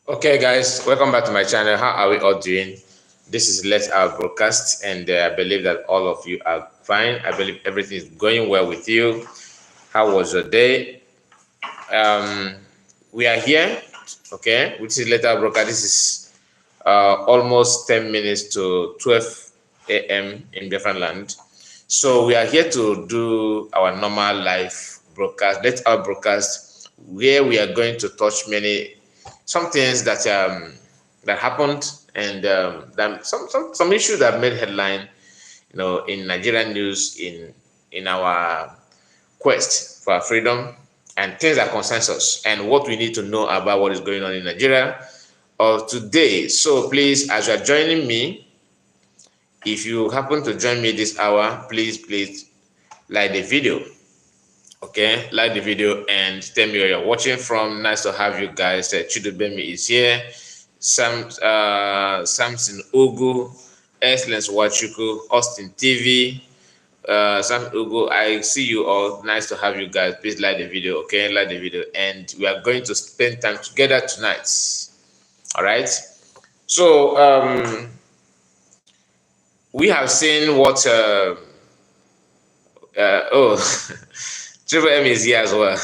Okay, guys, welcome back to my channel. How are we all doing? This is Let Our Broadcast, and I believe that all of you are fine. I believe everything is going well with you. How was your day? Um, we are here, okay, which is Let Our Broadcast. This is almost 10 minutes to 12 a.m. in Biafra land. So we are here to do our normal live broadcast. Let Our Broadcast, where we are going to touch some things that happened, and that some issues that made headline, in Nigerian news, in our quest for our freedom, and things that concerns us and what we need to know about what is going on in Nigeria of today. So please, as you are joining me, if you happen to join me this hour, please like the video. Okay, like the video and tell me where you're watching from. Nice to have you guys. Chidubemi is here. Samson Ugu, Excellence Wachuku, Austin TV, Samson Ugu. I see you all. Nice to have you guys. Please like the video. Okay, like the video, and we are going to spend time together tonight. All right. So we have seen what. Oh, Triple M is here as well.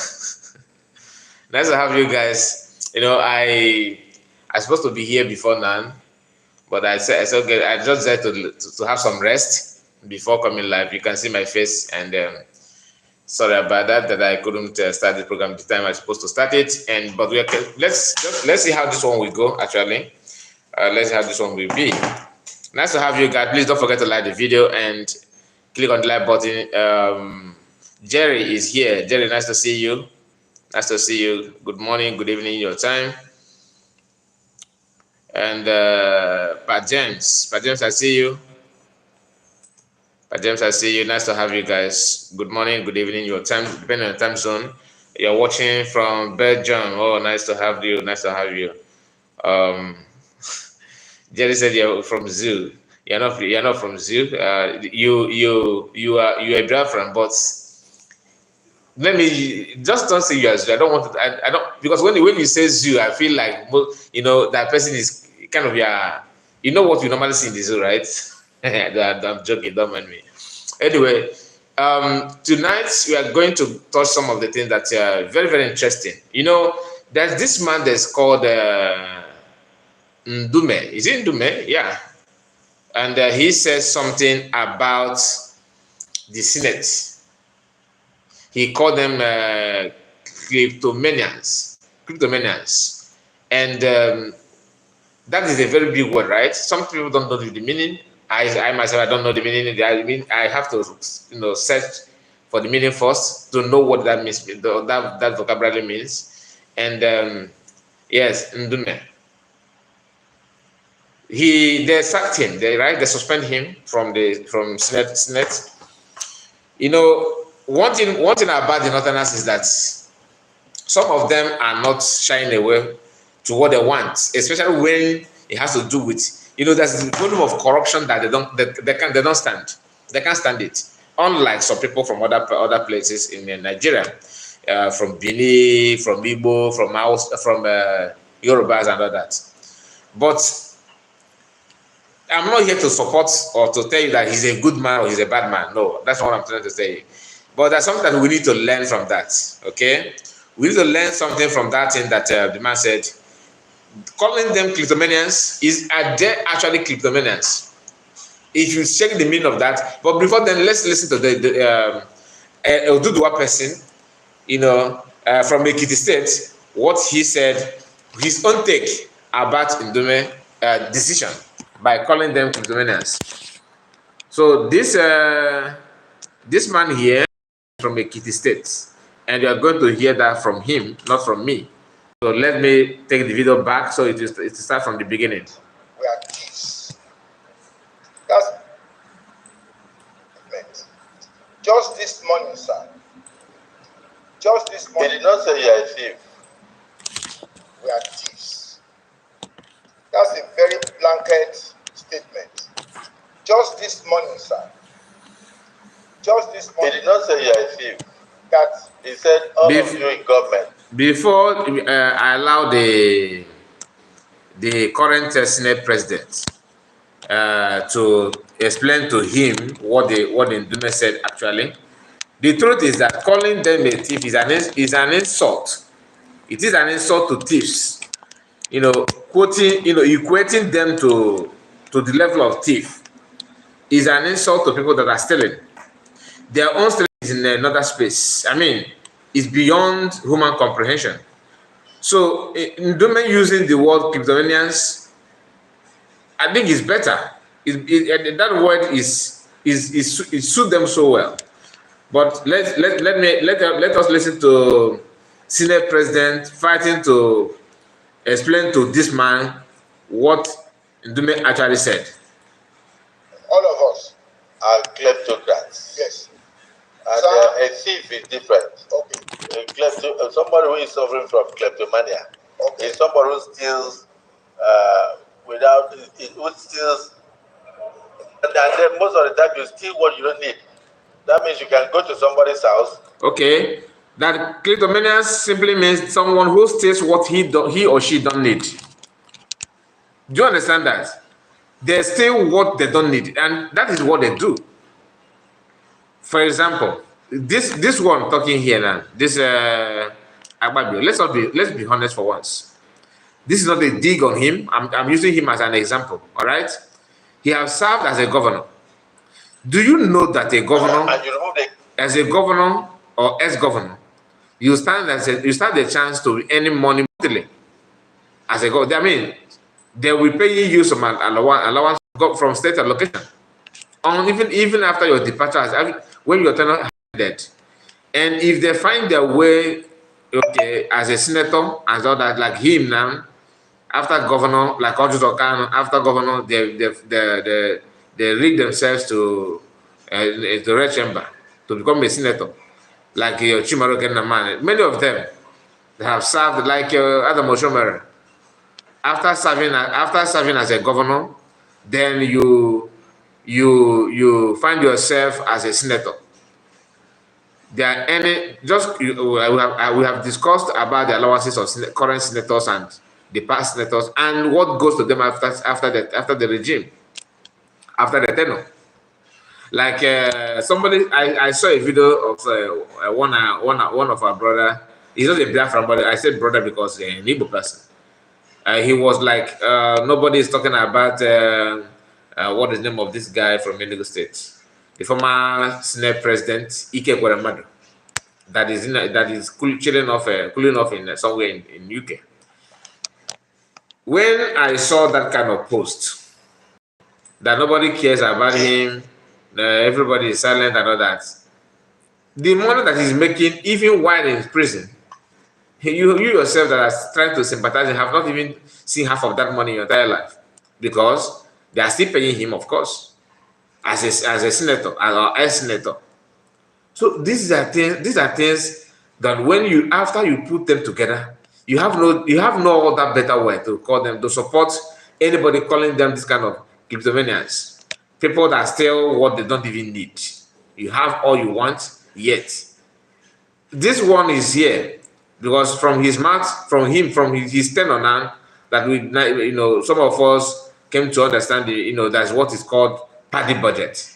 Nice to have you guys. I supposed to be here before now, but I said okay. I just said to have some rest before coming live. You can see my face, and sorry about that I couldn't start the program the time I was supposed to start it. But we are, let's see how this one will go. Actually, let's see how this one will be. Nice to have you guys. Please don't forget to like the video and click on the like button. Jerry is here. Jerry, nice to see you. Nice to see you. Good morning, good evening, your time. And Pat James, I see you. Pat James, I see you. Nice to have you guys. Good morning, good evening, your time, depending on the time zone. You're watching from Belgium. Oh, nice to have you. Nice to have you. Jerry said you're from Zoo. You're not from Zoo. You are a Biafran, but let me just don't say you are Zoo. I don't want to. I don't, because when you say Zoo, I feel like that person is kind of your. You know what we normally see in the Zoo, right? I'm joking. Don't mind me. Anyway, tonight we are going to touch some of the things that are very, very interesting. There's this man that's called Ndume. Is it Ndume? Yeah. And he says something about the Senate. He called them kleptomaniacs. And that is a very big word, right? Some people don't know the meaning. I myself, I don't know the meaning. I have to, search for the meaning first to know what that means. That vocabulary means. And yes, Ndume. They sacked him. They suspend him from Senate. One thing about the Northerners is that some of them are not shying away to what they want, especially when it has to do with, there's a volume of corruption that they don't stand. They can't stand it. Unlike some people from other places in Nigeria, from Benin, from Igbo, from Yorubas and all that. But I'm not here to support or to tell you that he's a good man or he's a bad man. No, that's not what I'm trying to say. But there's something that we need to learn from that. Okay, we need to learn something from that thing that the man said. Calling them kleptomaniacs are they actually kleptomaniacs? If you check the meaning of that. But before then, let's listen to the Oduduwa person, from Ekiti State, what he said, his own take about Ndume decision by calling them kleptomaniacs. So this man here from Ekiti State, and you are going to hear that from him, not from me. So let me take the video back so it starts from the beginning. We are thieves. That's meant. Just this morning, sir. Just this morning. They did not say you are a thief. We are thieves. That's a very blanket statement. Just this morning, sir. Just this morning. He did not say you are a thief. That he said all of you in government. Before I allow the the current Senate president to explain to him what the Ndume said actually. The truth is that calling them a thief is an insult. It is an insult to thieves. Equating them to the level of thief is an insult to people that are stealing. Their own stealing is in another space. I mean, it's beyond human comprehension. So, Ndume using the word Kleptomaniacs, I think is better. That word is it suits them so well. But let us listen to Senate President fighting to explain to this man what Ndume actually said. All of us are kleptocrats. Yes. And a thief is different. Okay. Somebody who is suffering from kleptomania Okay. is somebody who steals who steals, and then most of the time you steal what you don't need. That means you can go to somebody's house. Okay. That kleptomania simply means someone who steals what he or she don't need. Do you understand that? They steal what they don't need, and that is what they do. For example, this one talking here now, this Agbabio, let's be honest for once. This is not a dig on him. I'm using him as an example. All right, he has served as a governor. Do you know that a governor, as a governor or ex-governor, you stand a chance to earn money monthly as a governor? I mean, they will pay you some allowance from state allocation. Even after your departure, when your tenure ended, and if they find their way, okay, as a senator and all that, like him now, after governor, like Ojuto Kanu, after governor, they rig themselves to the red chamber to become a senator, like Chimaroke Naman. Many of them they have served, like Adam Oshomere. After serving as a governor, then you find yourself as a senator. There are any we have discussed about the allowances of current senators and the past senators and what goes to them after the regime, after the tenure. Like somebody, I saw a video of one of our brother. He's not a Biafra, but I said brother because an Igbo person. He was like, nobody is talking about what is the name of this guy from Enugu State, the former Senate President Ike Kweremadu, that is cooling off in somewhere in UK. When I saw that kind of post, that nobody cares about him, everybody is silent and all that, the money that he's making, even while in prison, you yourself that are trying to sympathize and have not even seen half of that money in your entire life, because they are still paying him, of course, as a senator, as an ex-senator. So these are things that when after you put them together, you have no other better way to call them, to support anybody calling them this kind of kleptomaniacs, people that steal what they don't even need. You have all you want, yet this one is here because from his mouth, from his tenor now, that we, some of us came to understand, that's what is called party budget.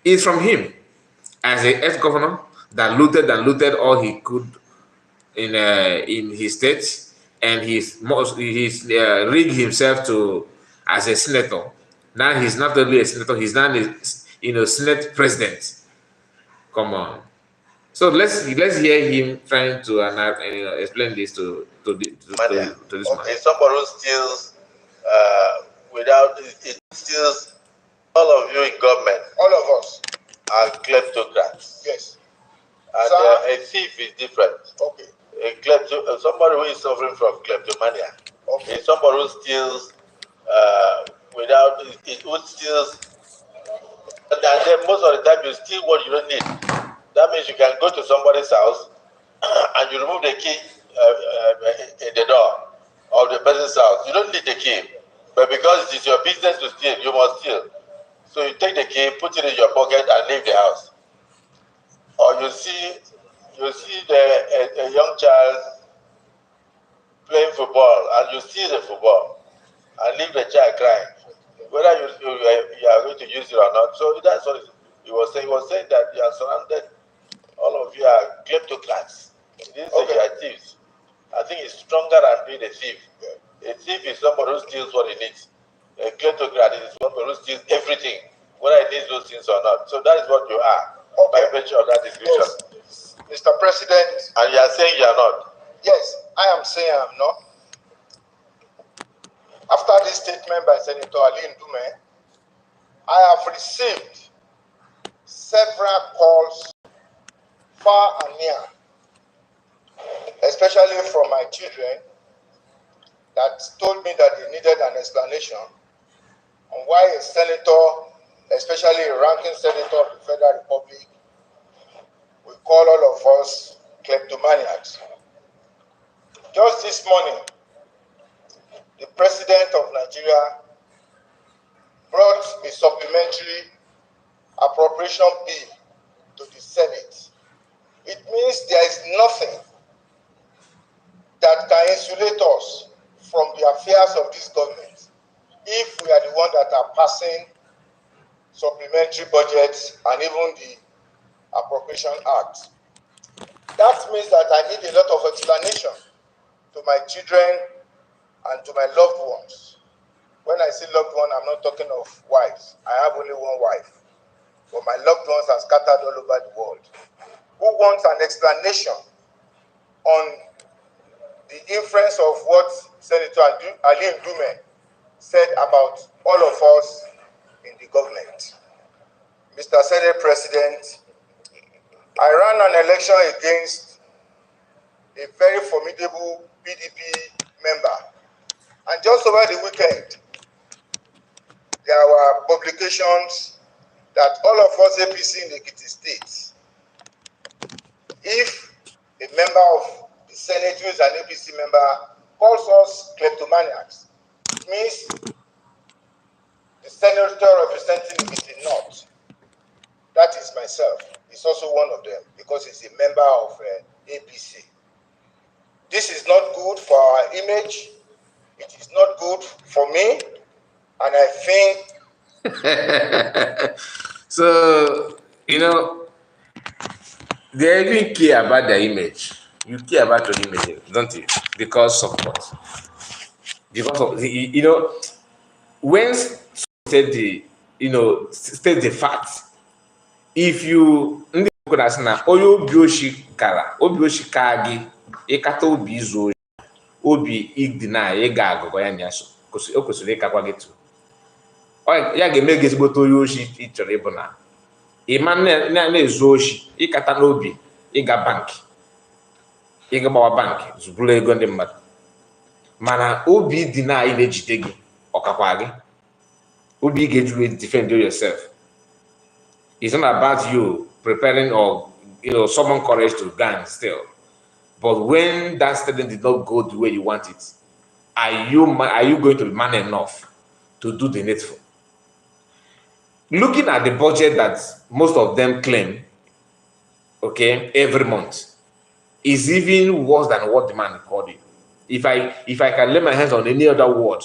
It's from him as a ex-governor that looted all he could in his state, and he's rigged himself to as a senator. Now he's not only a senator, he's now a Senate president. Come on. So let's hear him trying to explain this to this man. It's somebody who steals it steals. All of you in government, all of us are kleptocrats. Yes. And a thief is different. Okay. Somebody who is suffering from kleptomania. Okay. Is somebody who steals who steals, and then most of the time you steal what you don't need. That means you can go to somebody's house and you remove the key in the door of the person's house. You don't need the key, but because it is your business to steal, you must steal. So you take the key, put it in your pocket, and leave the house. Or you see a young child playing football, and you steal the football. and leave the child crying, whether you are going to use it or not. So that's what he was saying. He was saying that you are surrounded, all of you are kleptocrats. He didn't say you are thieves. I think it's stronger than being a thief. A thief is somebody who steals what he needs. A kleptocrat is somebody who steals everything, whether he needs those things or not. So that is what you are, by virtue of that description. Yes. Mr. President. And you are saying you are not. Yes, I am saying I am not. After this statement by Senator Ali Ndume, I have received several calls far and near, especially from my children, that told me that they needed an explanation on why a senator, especially a ranking senator of the Federal Republic, will call all of us kleptomaniacs. Just this morning, the President of Nigeria brought a supplementary appropriation bill to the Senate. It means there is nothing that can insulate us from the affairs of this government if we are the ones that are passing supplementary budgets and even the Appropriation Act. That means that I need a lot of explanation to my children and to my loved ones. When I say loved one, I'm not talking of wives. I have only one wife. But my loved ones are scattered all over the world. Who wants an explanation on the inference of what Senator Ali Ndume said about all of us in the government? Mr. Senate President, I ran an election against a very formidable PDP member. And just over the weekend, there were publications that all of us APC in the Ekiti State, if a member of the Senate who is an APC member calls us kleptomaniacs, it means the senator representing Ekiti North, that is myself, is also one of them because he's a member of APC. This is not good for our image. It is not good for me, and I think. So, they even care about their image. You care about your image, don't you? Because of what? Because of when state the facts. If you obi igdina ịga agụgọ ya nya so o kwesịrị ịkakwa gị tu ya ga-eme gị ezigbote onye oshi ị chọrọ ịbụ na ịma na-ezu oshi ịkata n'obi ịga bankị ịga gbawa bankị zụbụrụ ego ndị mmadụ mana obi dị na ị na-ejide gị ọkakwa gị obi ị ga-eju defend yourself. It's not about you preparing or summon courage to gang still. But when that student did not go the way you want it, are you going to be man enough to do the needful? Looking at the budget that most of them claim, okay, every month, is even worse than what the man called you. If I can lay my hands on any other word,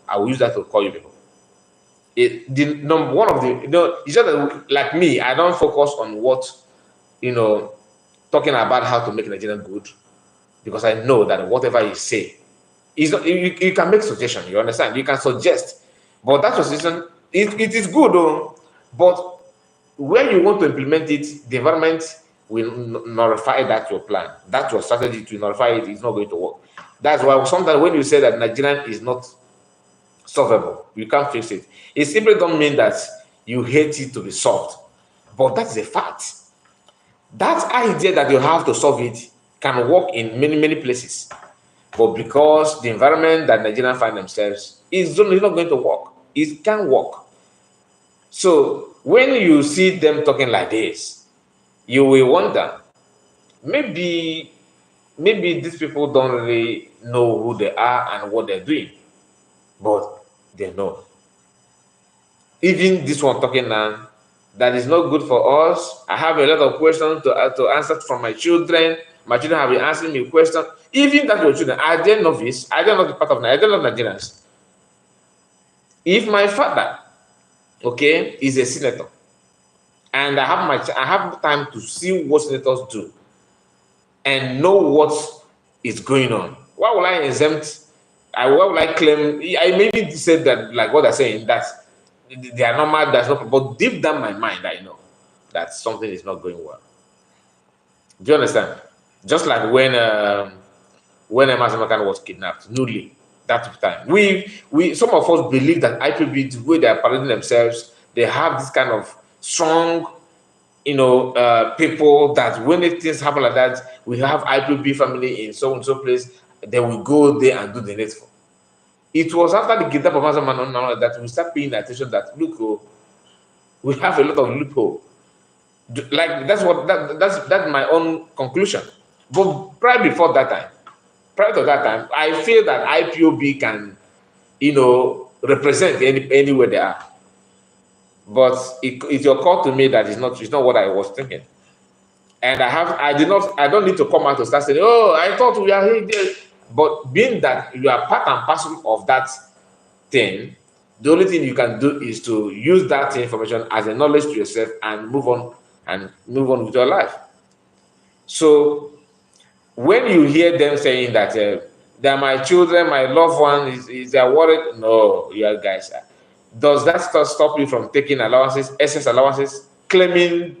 I will use that to call you people. It's just that, like me, I don't focus on what, talking about how to make Nigeria good, because I know that whatever you say is not, you can make suggestion, you understand? You can suggest, but that suggestion it is good though, but when you want to implement it, the environment will nullify that your plan, that your strategy to nullify it is not going to work. That's why sometimes when you say that Nigerian is not solvable, you can't fix it, it simply don't mean that you hate it to be solved, but that's a fact. That idea that you have to solve it can work in many places, but because the environment that Nigerians find themselves is not going to work, it can't work. So when you see them talking like this, you will wonder, maybe these people don't really know who they are and what they're doing, but they know. Even this one talking now, that is not good for us. I have a lot of questions to answer from my children. My children have been asking me questions. Even that your children, are they novice? Are they not part of Nigeria? Are they not Nigerians? If my father, okay, is a senator, and I have time to see what senators do and know what is going on, why will I exempt? Why will I claim? I maybe said that, like what they're saying, that they are normal, that's not, but deep down my mind, I know that something is not going well. Do you understand? Just like when Masamakana was kidnapped, newly, that time. We some of us believe that IPB, the way they are parading themselves, they have this kind of strong, people that when things happen like that, we have IPB family in so and so place, they will go there and do the needful. It was after the kidnap of Masamakana that we start paying attention that look, we have a lot of loophole. Like that's my own conclusion. But prior to that time, I feel that IPOB can, represent anywhere they are. But it occurred to me that it's not what I was thinking. And I don't need to come out to start saying, oh, I thought we are here. But being that you are part and parcel of that thing, the only thing you can do is to use that information as a knowledge to yourself and move on with your life. So when you hear them saying that they're my children, my loved one, is they're worried, no, you guys, does that stop you from taking allowances, excess allowances, claiming,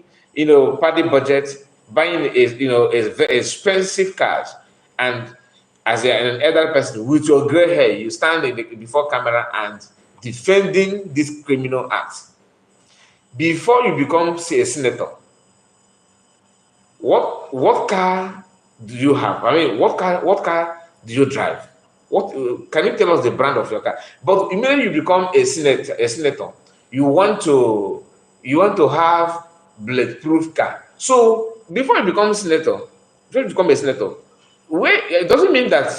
party budget, buying a very expensive cars, and as an elder person with your gray hair, you stand before camera and defending this criminal act. Before you become, say, a senator, what car do you have? I mean, what car do you drive? What can you tell us the brand of your car? But immediately you become a senator, you want to have bulletproof car. So before you become a senator, it doesn't mean that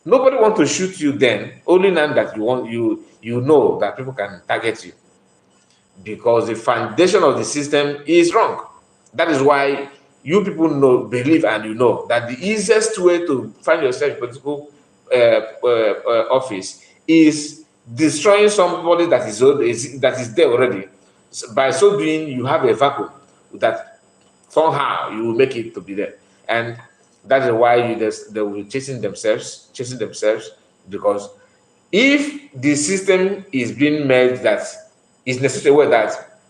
nobody want to shoot you then. Only now that you know that people can target you, because the foundation of the system is wrong. That is why you people believe and you know that the easiest way to find yourself in political office is destroying somebody that is there already. By so doing, you have a vacuum that somehow you will make it to be there, and that is why they will be chasing themselves, because if the system is being made that is necessary, that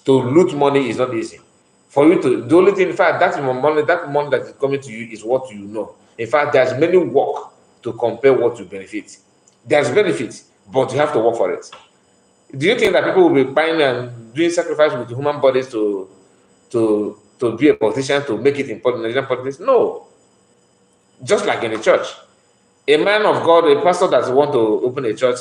to loot money is not easy. For you to, the only thing, in fact, that money that is coming to you is what you know. In fact, there's many work to compare what you benefit. There's benefit, but you have to work for it. Do you think that people will be buying and doing sacrifice with human bodies to be a politician, to make it in Nigerian politics? No. Just like in a church, a man of God, a pastor that want to open a church,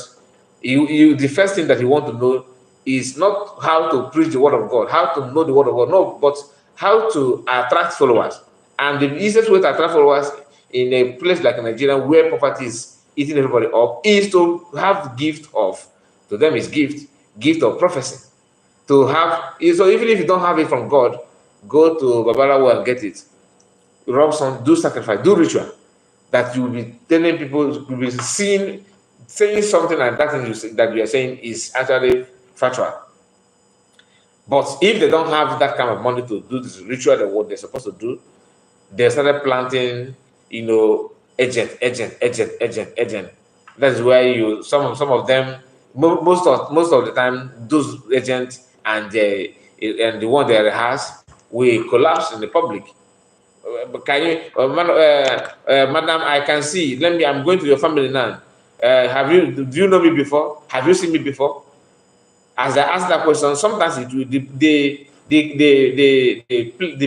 the first thing that he want to know is not how to preach the word of God, how to know the word of God, no, but how to attract followers. And the easiest way to attract followers in a place like Nigeria, where poverty is eating everybody up, is to have to them is gift of prophecy. To have, so even if you don't have it from God, go to Babalawo and get it. Rob some, do sacrifice, do ritual, that you will be telling people, you will be saying something like that thing that you are saying is actually factual. But if they don't have that kind of money to do this ritual, what they're supposed to do, they started planting, agent. That's why some of them, most of the time, those agents and the one that has will collapse in the public. Can you, madam? I can see. I'm going to your family now. Do you know me before? Have you seen me before? As I ask that question, sometimes the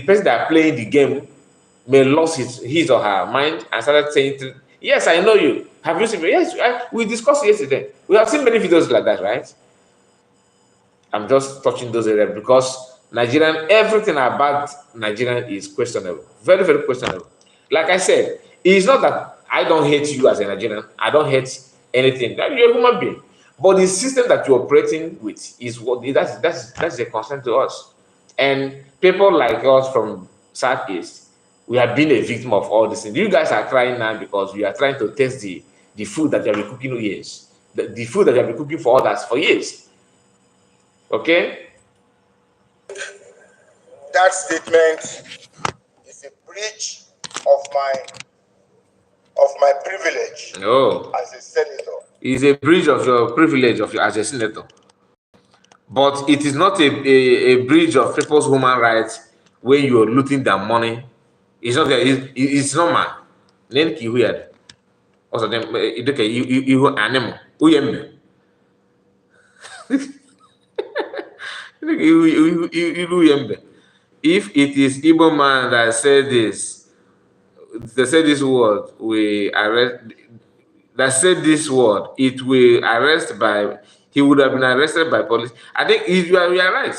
person that playing the game may lose his or her mind and started saying, yes, I know you. Have you seen me? Yes, we discussed yesterday. We have seen many videos like that, right? I'm just touching those areas because everything about Nigerian is questionable. Very, very questionable. Like I said, it's not that I don't hate you as a Nigerian. I don't hate anything. You're a human being. But the system that you're operating with is that's a concern to us. And people like us from Southeast, we have been a victim of all this things. You guys are crying now because we are trying to test the food that you have been cooking years. the food that you have been cooking for others for years. Okay? That statement is a breach of my privilege No. as a senator. It's a breach of your privilege as a senator. But it is not a breach of people's human rights when you're looting their money. It's not it's normal. Then ki weird. Also them okay, you animal. Uyembe. If it is Igbo man that said this, they said this word, we arrest that said this word, it will arrest by he would have been arrested by police. I think if you are right.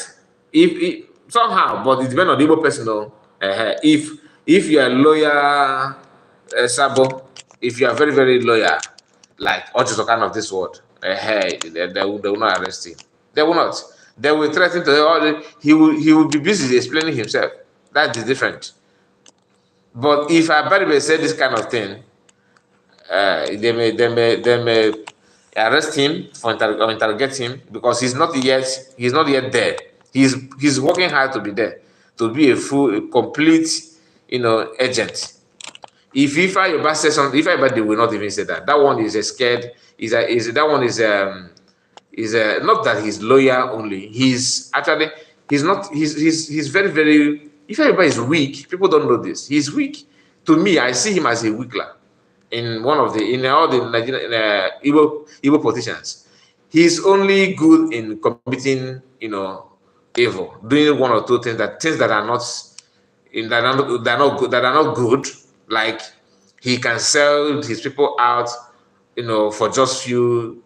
If somehow, but it depends on the Igbo person though. If you are lawyer Sabo, if you are very, very loyal, like Ojiso kind of this word, they will not arrest him. They will not. They will threaten to he will be busy explaining himself. That is different. But if Abaribe said this kind of thing, they may arrest him or interrogate him because he's not yet there. He's working hard to be there, to be a complete, agent. If Ifa Yoba says something, Ifa Yoba they will not even say that. That one is a scared. That one is not that he's loyal only. He's actually he's very, very. Ifa Yoba is weak. People don't know this. He's weak. To me, I see him as a weakler in all the Nigerian Igbo politicians. He's only good in committing, evil, doing one or two things that are not that are not good. Like he can sell his people out, for just few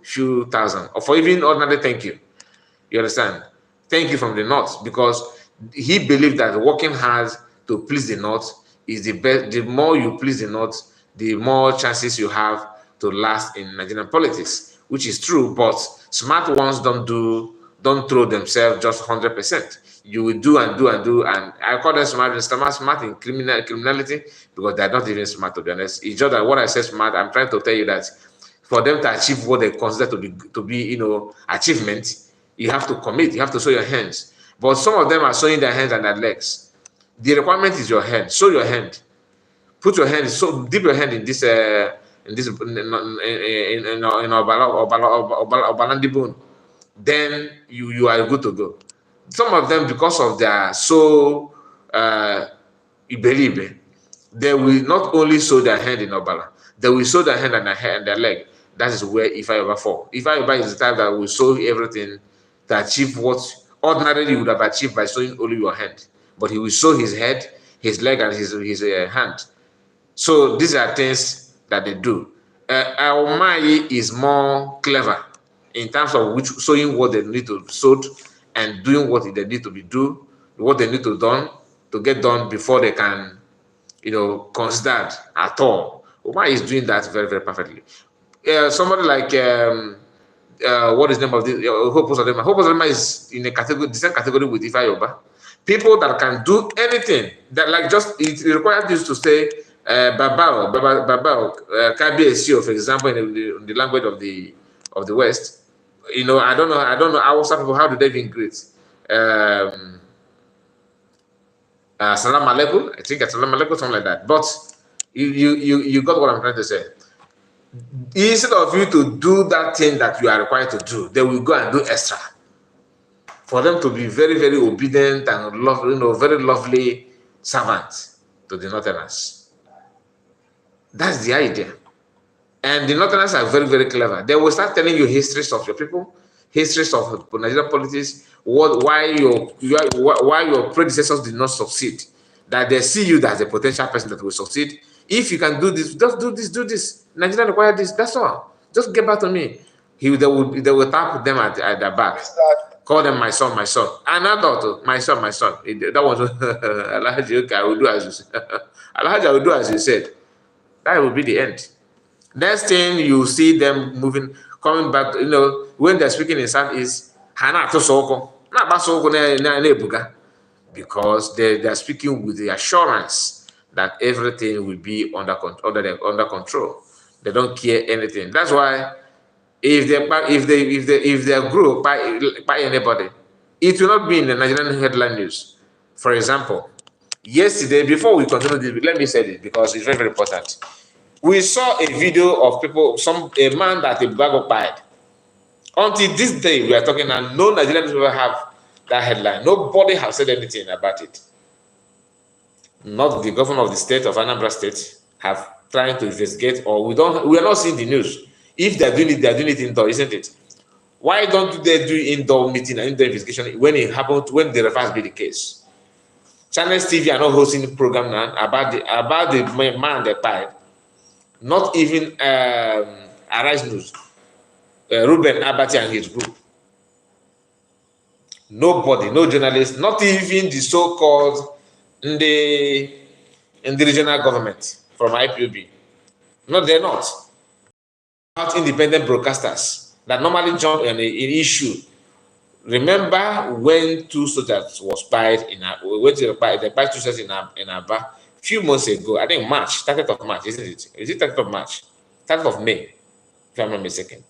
thousand, or for even ordinary thank you. You understand? Thank you from the north, because he believed that working hard to please the north is the best. The more you please the north, the more chances you have to last in Nigerian politics, which is true. But smart ones don't throw themselves just 100%. You will do and do and do, and I call them smart in criminality, because they're not even smart, to be honest. It's just that when I say smart, I'm trying to tell you that for them to achieve what they consider to be achievement, you have to commit, you have to show your hands. But some of them are showing their hands and their legs. The requirement is your hand. Show your hand. Put your hand, so dip your hand in this Obalandi bone. Then you are good to go. Some of them, because of their iberibe, they will not only show their hand in Obala, they will show their hand and their leg. That is where Ifa Yoba fall. Ifa Yoba is the type that will show everything to achieve what ordinarily you would have achieved by showing only your hand. But he will show his head, his leg, and his hand. So these are things that they do. Aomai is more clever in terms of showing what they need to show and doing what they need to what they need to get done before they can, consider at all. Omai is doing that very, very perfectly. Somebody like what is the name of this? Hope Uzodinma. Hope Uzodinma is in the same category with Ifa Yoba. People that can do anything, that like just it requires you to say Babao, Kabiesio, for example, in the language of the West. I don't know. Hausa people, how do they even greet? Salam alaikum. I think it's salam alaikum, something like that. But you got what I'm trying to say. Instead of you to do that thing that you are required to do, they will go and do extra. For them to be very, very obedient and very lovely servants to the Northerners. That's the idea. And the Northerners are very, very clever. They will start telling you histories of your people, histories of Nigerian politics, why your predecessors did not succeed. That they see you as a potential person that will succeed. If you can do this, just do this. Nigeria require this. That's all. Just get back to me. They will tap them at their back. Call them my son. Another my son. That was Alhaji. Okay, I will do as you said. Alhaji, I will do as you said. That will be the end. Next thing you see them coming back. When they're speaking in Southeast, Hana to Soko, not Basoko Nebuga, because they're speaking with the assurance that everything will be under control. They don't care anything. That's why if they grow by anybody, it will not be in the Nigerian headline news. For example, yesterday, before we continue this, let me say this because it's very, very important. We saw a video of people, a man that a bag of pied. Until this day, we are talking, and no Nigerian newspaper have that headline. Nobody has said anything about it. Not the governor of the state of Anambra State have trying to investigate, or we are not seeing the news. If they're doing it indoor, isn't it? Why don't they do indoor meeting and indoor investigation when it happened, when the reverse be the case? Channels TV are not hosting the program now about the man that died. Not even Arise News, Ruben Abati and his group. Nobody, no journalist, not even the so-called in the regional government from IPOB. No, they're not. Not independent broadcasters that normally jump in an issue. Remember when two soldiers was spied in they spied two soldiers in Aba a few months ago, I think March, 30th of March, isn't it? Is it 30th of March? 30th of May, if I'm not mistaken.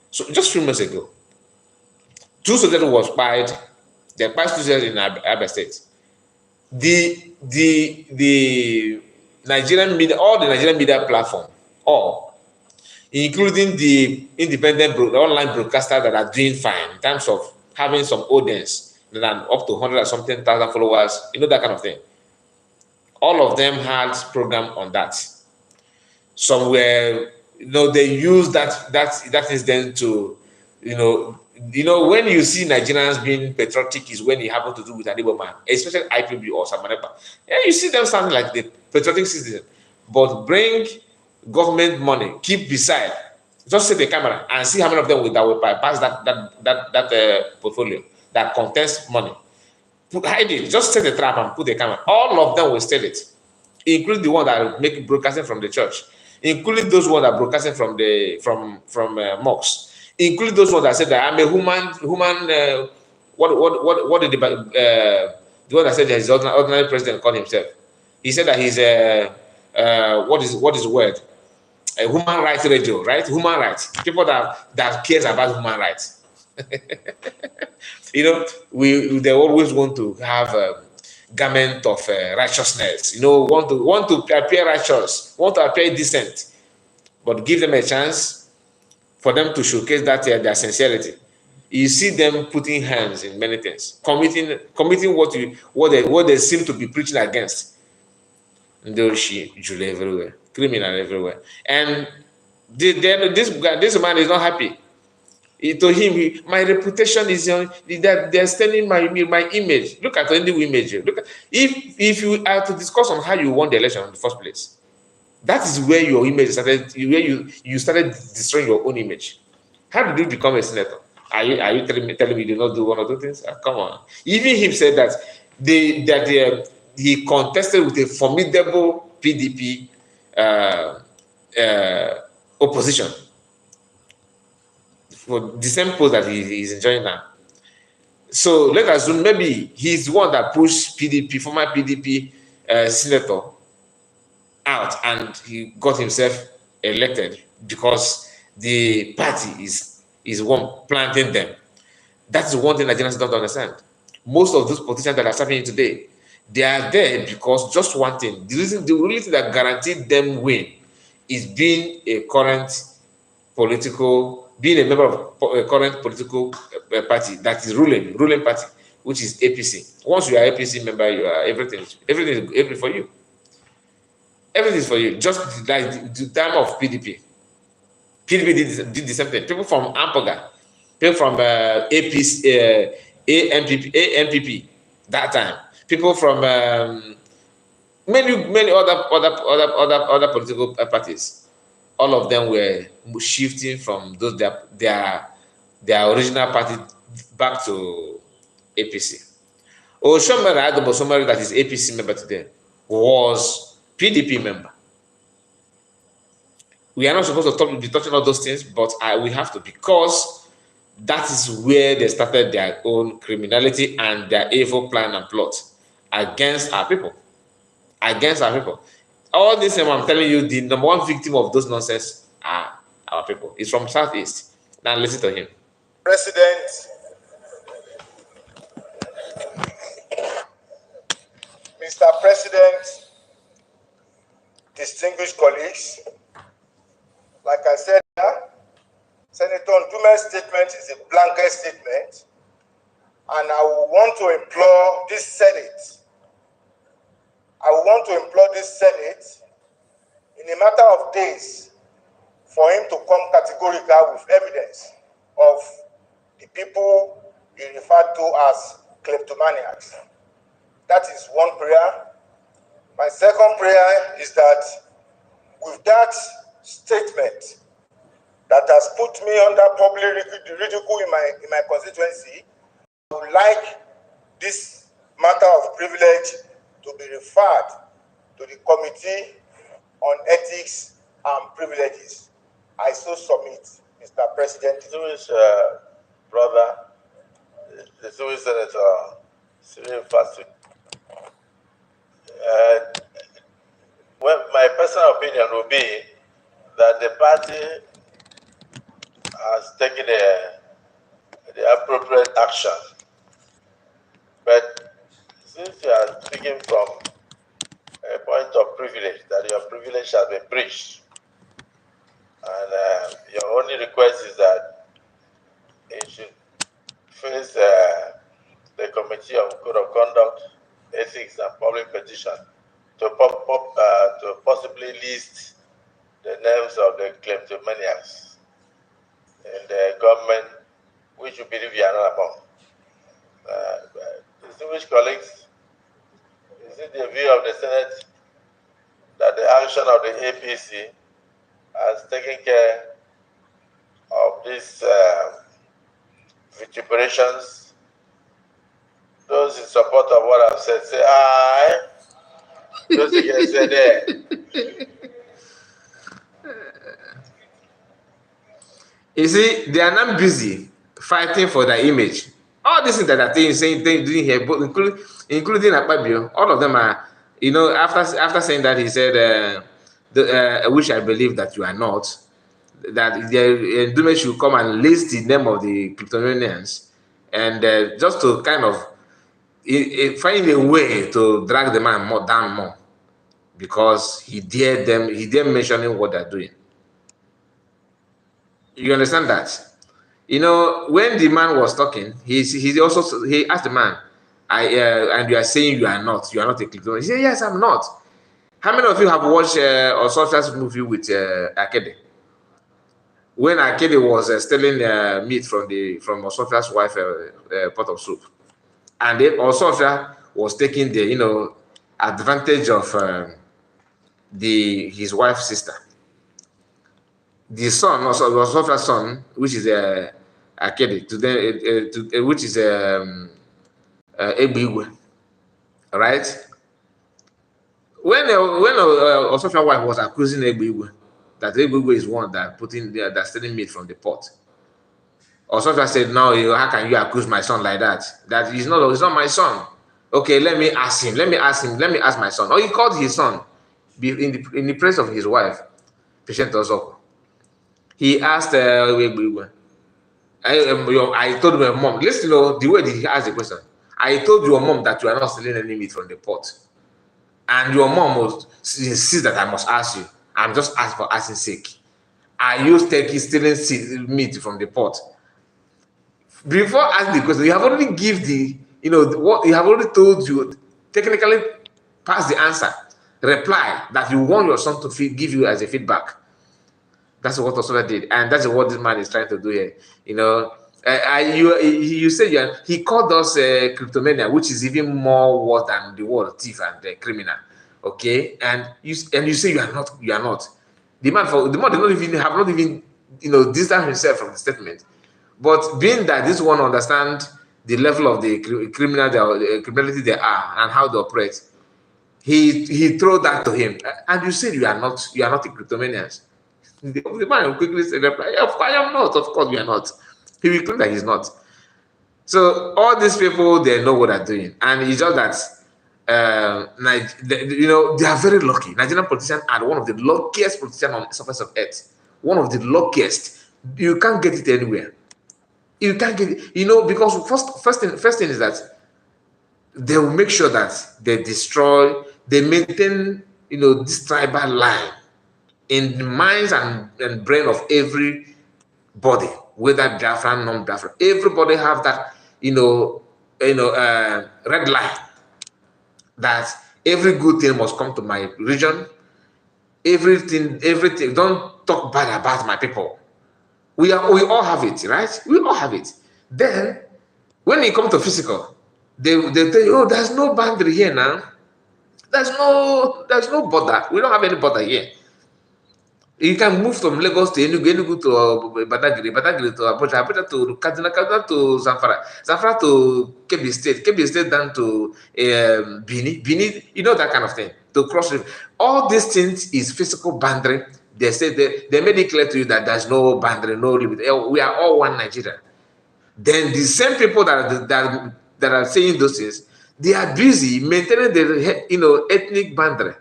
So just a few months ago, two soldiers was spied. They spied two soldiers in Aba State. The Nigerian media, all the Nigerian media platform, all, including the independent online broadcasters that are doing fine in terms of having some audience that are up to 100 or something thousand followers, that kind of thing. All of them had program on that. Some were, they use that incident to, when you see Nigerians being patriotic is when it happens to do with an Igbo man, especially IPB or Samanepa. Yeah, you see them sounding like the patriotic citizen, but bring government money, keep beside, just set the camera and see how many of them will bypass that portfolio that contains money. Hide it, just set the trap and put the camera. All of them will steal it, including the one that make broadcasting from the church, including those ones that are broadcasting from mosques, including those ones that said that I'm a human. What did the one that said that his ordinary president called himself? He said that he's what is the word? A human rights radio, right? Human rights. People that cares about human rights. They always want to have a garment of righteousness. Want to appear righteous, want to appear decent, but give them a chance for them to showcase that their sincerity. You see them putting hands in many things, committing what they seem to be preaching against. Julie everywhere, criminal everywhere, and this man is not happy. To him, my reputation is that they're stealing my image. Look at the image. Look at, if you are to discuss on how you won the election in the first place, that is where your image started. Where you started destroying your own image. How did you become a senator? Are you telling me you did not do one or two things? Come on. Even him said that he contested with a formidable PDP opposition for the same post that he's enjoying now. So let us assume maybe he's the one that pushed former PDP senator out, and he got himself elected because the party is one planting them. That's the one thing Nigerians don't understand. Most of those politicians that are serving today, they are there because just one thing. The only thing that guaranteed them win is being a member of a current political party that is ruling party, which is APC. Once you are APC member, you are everything for you. Everything is for you. Just like the time of PDP. PDP did the same thing. People from Ampoga, people from APC, AMPP that time. People from many other political parties. All of them were shifting from their original party back to APC. Somebody that is APC member today was PDP member. We are not supposed to be touching all those things, but we have to, because that is where they started their own criminality and their evil plan and plot against our people. All this time I'm telling you, the number one victim of those nonsense are our people. It's from Southeast. Now listen to him. President, Mr. President, distinguished colleagues, like I said, Senator Ndume's statement is a blanket statement, and I will want to implore this Senate. I will want to implore this Senate in a matter of days for him to come categorical with evidence of the people he referred to as kleptomaniacs. That is one prayer. My second prayer is that with that statement that has put me under public ridicule in my constituency, I would like this matter of privilege to be referred to the Committee on Ethics and Privileges. I so submit, Mr. President. Distinguished brother, distinguished Senator Cyril Fasu. Well, my personal opinion would be that the party has taken the appropriate action. But since you are speaking from a point of privilege, that your privilege has been breached, and your only request is that you should face the Committee of Code of Conduct, Ethics and Public Petition to possibly list the names of the kleptomaniacs in the government, which you believe you are not among. Distinguished colleagues, is it the view of the Senate that the action of the APC has taken care of these vituperations? Those in support of what I've said, say aye. Those against say there. You see, they are not busy fighting for their image. All these things that are saying, doing here, both including Akpabio, all of them are, you know, after saying that, he said, I wish I believe that you are not, that Ndume should come and list the name of the Kleptomaniacs, and just to kind of find a way to drag the man down more, because he dared mentioning what they're doing. You understand that? You know, when the man was talking, he asked the man, and you are saying you are not a kleptomaniac. He said, yes, I'm not. How many of you have watched Osofra's movie with Akede? When Akede was stealing meat from Osofra's wife pot of soup, and then Osofra was taking the advantage of his wife's sister. The son, also Osofra's son, which is Akede, which is Ebigwe, right? When Osofra's wife was accusing Ebigwe, that Ebigwe is one that's stealing meat from the pot, Osofra said, "No, how can you accuse my son like that? That he's not my son. Okay, let me ask him. Let me ask my son." Or he called his son in the presence of his wife, Patient Osoko. He asked Ebigwe. I told my mom, listen, the way he asked the question. I told your mom that you are not stealing any meat from the pot. And your mom insists that I must ask you. I'm just asking for asking sake. Are you stealing meat from the pot? Before asking the question, you have already what you have already told you, technically pass the answer, reply that you want your son to give you as a feedback. That's what Osofra did, and that's what this man is trying to do here. You said he called us kleptomania, which is even more worse than the word thief and criminal. Okay, and you say you are not. The man did not even distance himself from the statement. But being that this one understand the level of the criminality they are and how they operate, he threw that to him, and you said you are not a kleptomaniac. The man quickly said, "I am not. Of course, we are not." He will claim that he's not. So all these people, they know what they're doing, and it's just that they are very lucky. Nigerian politicians are one of the luckiest politicians on the surface of earth. One of the luckiest. You can't get it anywhere. You can't get it, because first thing is that they will make sure that they maintain, this tribal line in the minds and brain of everybody, whether Biafra, non-Biafra. Everybody have that, red line, that every good thing must come to my region. Everything. Don't talk bad about my people. We all have it, right? We all have it. Then, when it comes to physical, they tell you, oh, there's no boundary here now. There's no border. We don't have any border here. You can move from Lagos to Enugu, Enugu to Badagry, Badagry to Abuja, Abuja to Kaduna, Kaduna to Zamfara, Zamfara to Kebbi State down to Bini, that kind of thing, to cross river. All these things is physical boundary. They say they made it clear to you that there's no boundary, no limit. We are all one Nigeria. Then the same people that are saying those things, they are busy maintaining the ethnic boundary.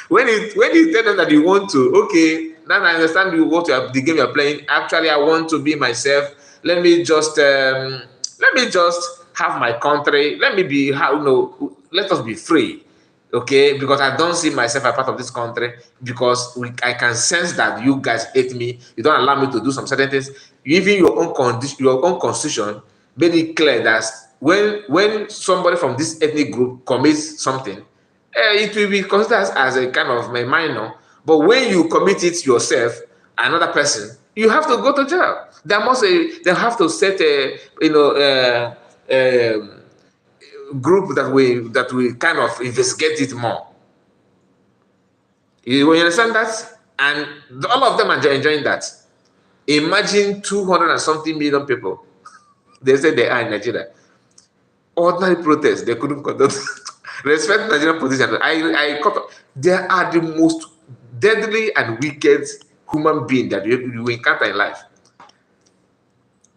When you tell them that you want to, okay, now I understand you want to the game you're playing. Actually, I want to be myself. Let me just have my country. Let us be free, okay? Because I don't see myself a part of this country, because I can sense that you guys hate me. You don't allow me to do some certain things. Even your own constitution made it clear that when somebody from this ethnic group commits something, it will be considered as a kind of a minor. But when you commit it yourself, another person, you have to go to jail. They have to set a group that we kind of investigate it more. You understand that? And all of them are enjoying that. Imagine 200 and something million people. They say they are in Nigeria. Ordinary protests, they couldn't conduct. Respect Nigerian position. They are the most deadly and wicked human being that you encounter in life.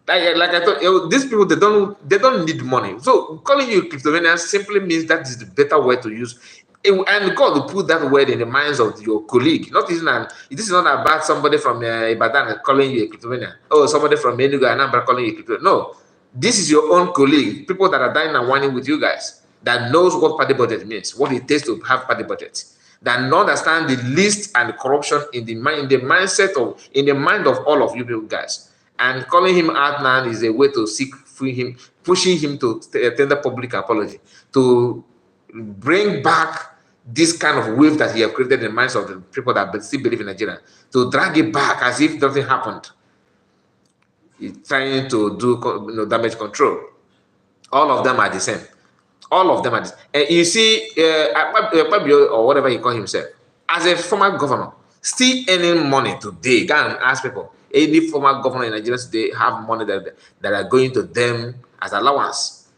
Like I thought, these people, they don't need money. So calling you Kleptomaniacs simply means that is the better word to use. And God will put that word in the minds of your colleague. This is not about somebody from Ibadan calling you a Kleptomaniac. Oh, somebody from Enugu and Anambra calling you a Kleptomaniac. No, this is your own colleague. People that are dying and whining with you guys, that knows what party budget means, what it takes to have party budget, that understand the list and the corruption in the mind of all of you people guys. And calling him out now is a way to seek for him, pushing him to tender public apology, to bring back this kind of wave that he have created in the minds of the people that still believe in Nigeria, to drag it back as if nothing happened. He's trying to do damage control. All of them are the same. All of them are the same. You see, or whatever he call himself, as a former governor, still earning money today. Go and ask people. Any former governor in Nigeria today have money that are going to them as allowance.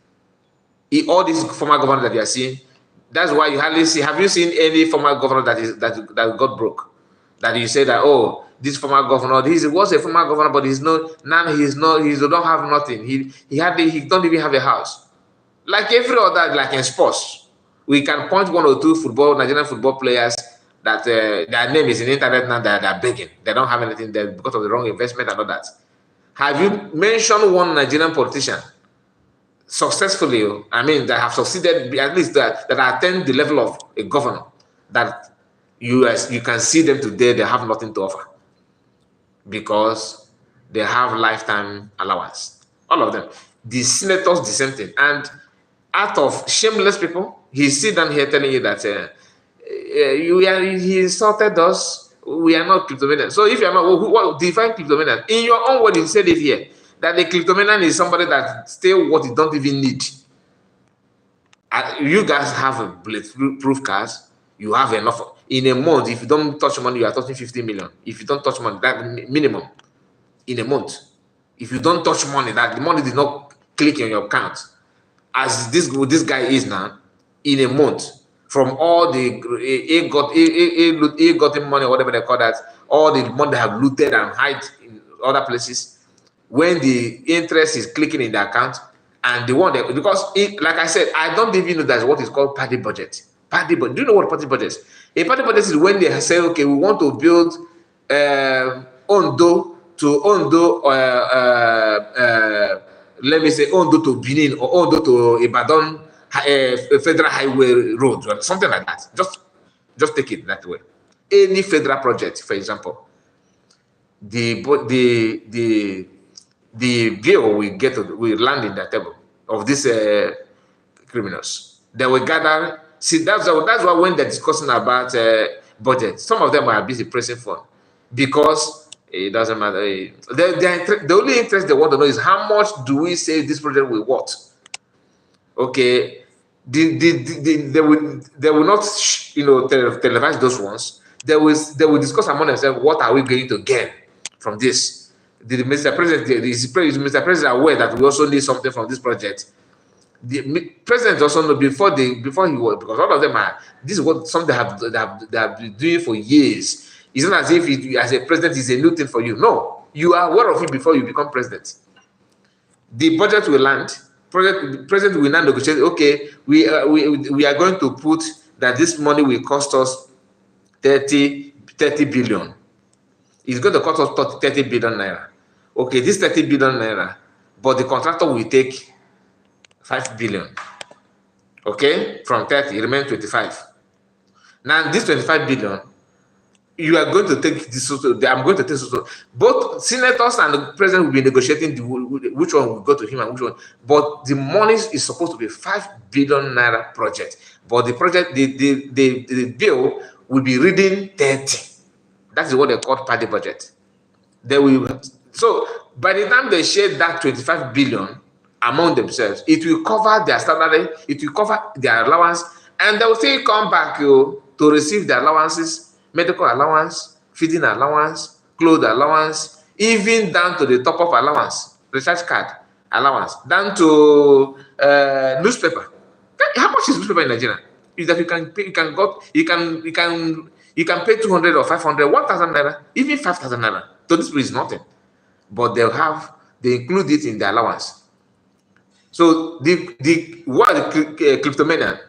All these former governors that you are seeing, that's why you hardly see. Have you seen any former governor that got broke? That you say that, oh, this former governor, he was a former governor, but he don't have nothing. He don't even have a house. Like every other, like in sports, we can point one or two Nigerian football players that their name is in the internet now, that they're begging. They don't have anything there because of the wrong investment and all that. Have you mentioned one Nigerian politician successfully, that have succeeded, at least that attain the level of a governor, that you can see them today, they have nothing to offer because they have lifetime allowance. All of them. The senators, the same thing. And out of shameless people, he's sitting down here telling you that he insulted us. We are not Kleptomaniacs. So if you are not, what define Kleptomaniacs? In your own word, you said it here, that the Kleptomaniac is somebody that steals what you don't even need. You guys have a bulletproof cars. You have enough. In a month, if you don't touch money, you are touching 50 million. If you don't touch money, that minimum in a month. If you don't touch money, that the money did not click on your account, as this guy is now, in a month, from all the gotten money, whatever they call that, all the money they have looted and hide in other places, when the interest is clicking in the account, and the one that, because like I said, I don't even know that's what is called party budget. Party budget. Do you know what party budget is? A party budget is when they say, okay, we want to build Ondo to Ondo, let me say Ondo to Benin or Ondo to Ibadan Federal Highway Road, or something like that. Just take it that way. Any federal project, for example, the bill we land in the table of these criminals. They will gather. See, that's why when they're discussing about budget, some of them are busy pressing for, because it doesn't matter. The only interest they want to know is how much do we say this project will what? Okay, they will not televise those ones. They will discuss among themselves, what are we going to gain from this? The Mr. President is Mr. President aware that we also need something from this project? The president also know before he was, because all of them are, this is what some they have been doing for years. It's not as if as a president is a new thing for you. No, you are aware of it before you become president. The budget will land. President will now negotiate. Okay, we are going to put that this money will cost us 30 billion. It's going to cost us 30 billion naira. Okay, this 30 billion naira, but the contractor will take 5 billion. Okay, from 30, remain 25. Now, this 25 billion, you are going to take this. I'm going to take this. Both senators and the president will be negotiating which one will go to him and which one. But the money is supposed to be 5 billion naira project. But the project, the bill will be reading 30. That's what they call party budget. They will. So by the time they share that 25 billion among themselves, it will cover their salary, it will cover their allowance, and they will still come back to receive their allowances, medical allowance, feeding allowance, clothes allowance, even down to the top-up allowance, recharge card allowance, down to newspaper. How much is newspaper in Nigeria? Is that you can pay 200 or 500, 1,000 naira, even 5,000 naira. So this is nothing, but they include it in the allowance. So what the kleptomania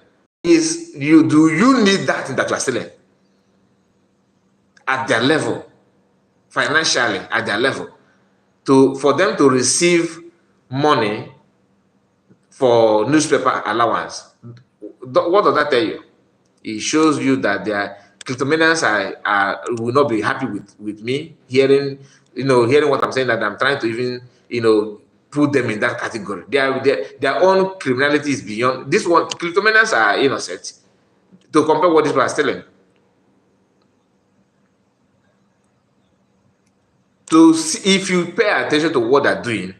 is, you need that you are selling at their level, financially at their level, for them to receive money for newspaper allowance. What does that tell you? It shows you that their kleptomanians will not be happy with me hearing what I'm saying, that I'm trying to even put them in that category. Their own criminality is beyond this one. Kleptomanians are innocent to compare what these people are stealing. To see, if you pay attention to what they're doing,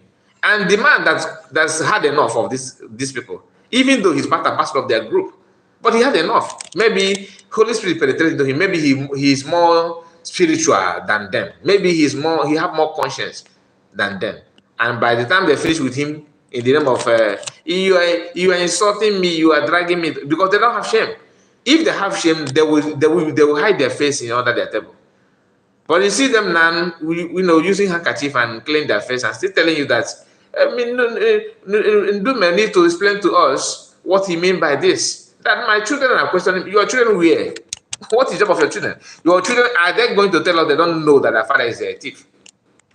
and the man that's had enough of these people, even though he's part and parcel of their group, but he had enough. Maybe Holy Spirit penetrated into him. Maybe he's more spiritual than them. Maybe he have more conscience than them. And by the time they finish with him in the name of you are insulting me, you are dragging me, because they don't have shame. If they have shame, they will hide their face under their table. But you see them now, using handkerchief and clean their face and still telling you that, Ndume need to explain to us what he mean by this. That my children are questioning, your children where? What is the job of your children? Your children, are they going to tell us they don't know that their father is a thief?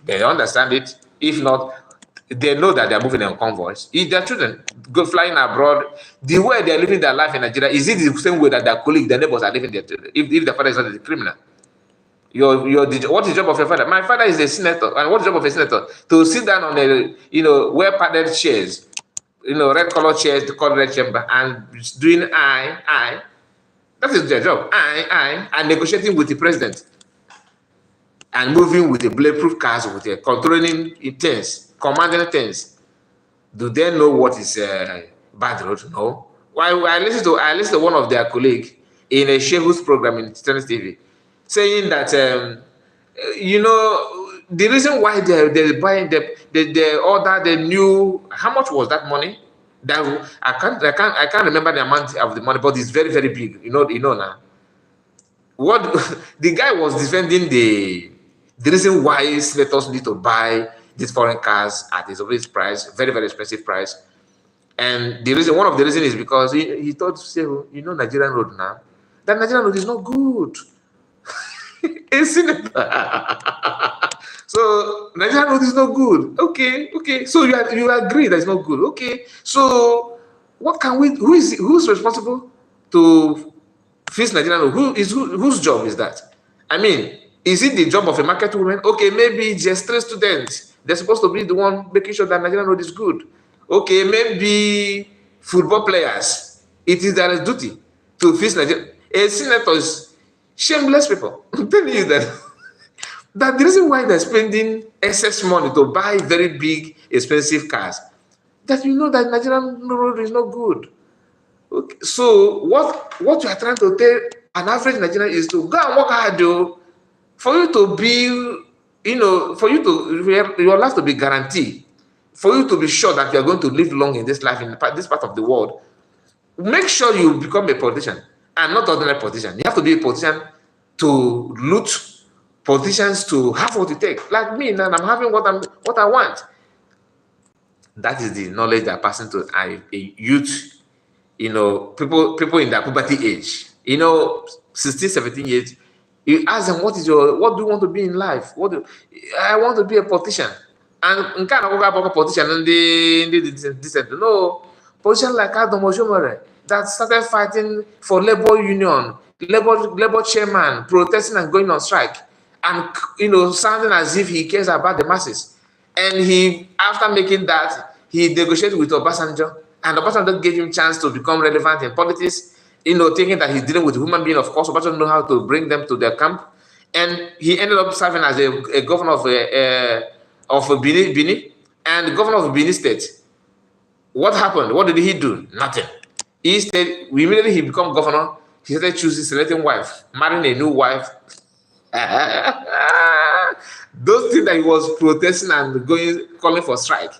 They understand it. If not, they know that they're moving on convoys. If their children go flying abroad, the way they're living their life in Nigeria, is it the same way that their colleagues, their neighbors are living their children? If their father is not a criminal? What is the job of your father? My father is a senator. And what is the job of a senator? To sit down on a well-padded chairs, red color chairs, the called red chamber, and doing I. That is their job. And negotiating with the president. And moving with the bulletproof cars, with the controlling things, commanding things. Do they know what is bad road? No. I listened to one of their colleagues in a Shehu's program in Tennis TV, saying that the reason why they're buying they order the new, how much was that money? That I can't remember the amount of the money, but it's very, very big. Now. What the guy was defending the reason why senators need to buy these foreign cars at this obvious price, very, very expensive price. And one of the reasons is because he thought, Nigerian road now, that Nigerian road is not good. A senator. So Nigerian road is not good. Okay. So you agree that it's not good. Okay. So what can we? Who's responsible to fix Nigerian road? Whose job is that? I mean, is it the job of a market woman? Okay, maybe just 3 students. They're supposed to be the one making sure that Nigerian road is good. Okay, maybe football players. It is their duty to fix Nigeria. A senator is shameless people. I'm telling you that the reason why they're spending excess money to buy very big, expensive cars, that you know that Nigerian road is not good. Okay. So what you are trying to tell an average Nigerian is to go and work hard, though, for you to be, for you to your life to be guaranteed, for you to be sure that you are going to live long in this life, in this part of the world. Make sure you become a politician, and not ordinary politician. You have to be a politician to loot, politicians to have what you take. Like me now, I'm having what I want. That is the knowledge they're passing to a youth, people in their puberty age, 16, 17 years. You ask them, what do you want to be in life? I want to be a politician. And kind of politician and the no, politician like Adam Ojomore that started fighting for labor union, labor chairman, protesting and going on strike, and sounding as if he cares about the masses. And he, after making that, he negotiated with Obasanjo, and Obasanjo gave him chance to become relevant in politics, thinking that he's dealing with a human being. Of course, Obasanjo know how to bring them to their camp. And he ended up serving as a governor of Benin, and governor of Benin State. What happened? What did he do? Nothing. Immediately he became governor. He started choosing, selecting wife, marrying a new wife. Those things that he was protesting and calling for strike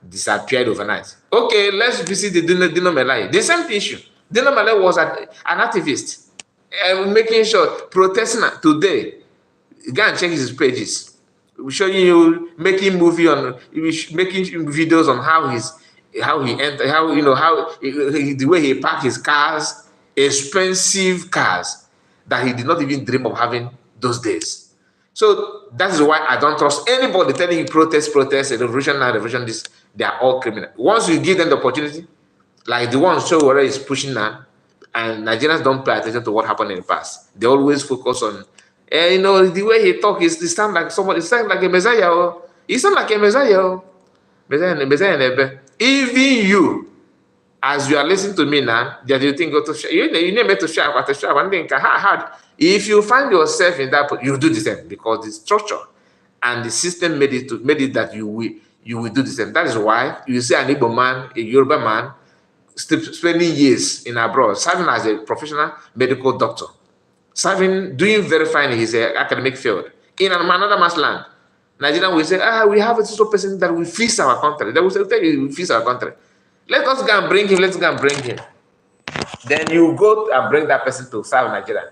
disappeared overnight. Okay, let's visit the Dino Melai. The same issue. Dino Melai was an activist, making sure, protesting today. Go and check his pages. We're showing you making videos on the way he parked his cars, expensive cars that he did not even dream of having those days. So that is why I don't trust anybody telling you protest, a revolution, this, they are all criminal. Once you give them the opportunity, like the one show where is pushing now, and Nigerians don't pay attention to what happened in the past. They always focus on, the way he talks, it sounds like somebody, it sounds like a messiah. He sounds like a messiah. Messiah. Even you, as you are listening to me now, that you think you need to share and think hard. If you find yourself in that, you do the same, because the structure and the system made it that you will do the same. That is why you see an Igbo man, a Yoruba man, spending years in abroad, serving as a professional medical doctor, doing very fine in his academic field in another man's land. Nigerian will say, we have a social person that will fix our country. They will say, we will fix our country. Let us go and bring him. Let's go and bring him. Then you go and bring that person to serve Nigeria.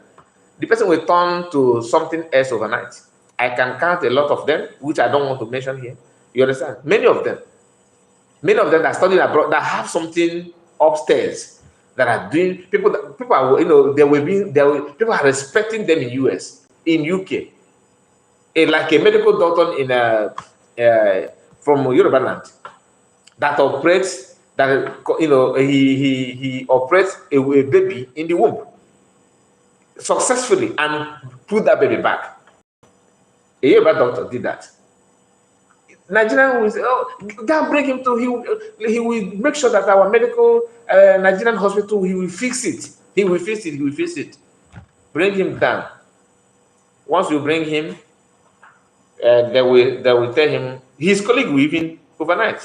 The person will turn to something else overnight. I can count a lot of them, which I don't want to mention here. You understand? Many of them that study abroad, that have something upstairs, that are doing, people are, people are respecting them in US, in UK. Like a medical doctor from Yoruba land that operates, he operates a baby in the womb successfully and put that baby back. A Yoruba doctor did that. Nigerian will say, go bring him to, he will make sure that our medical Nigerian hospital, he will fix it. He will fix it. Bring him down. Once you bring him, they will tell him, his colleague will even overnight.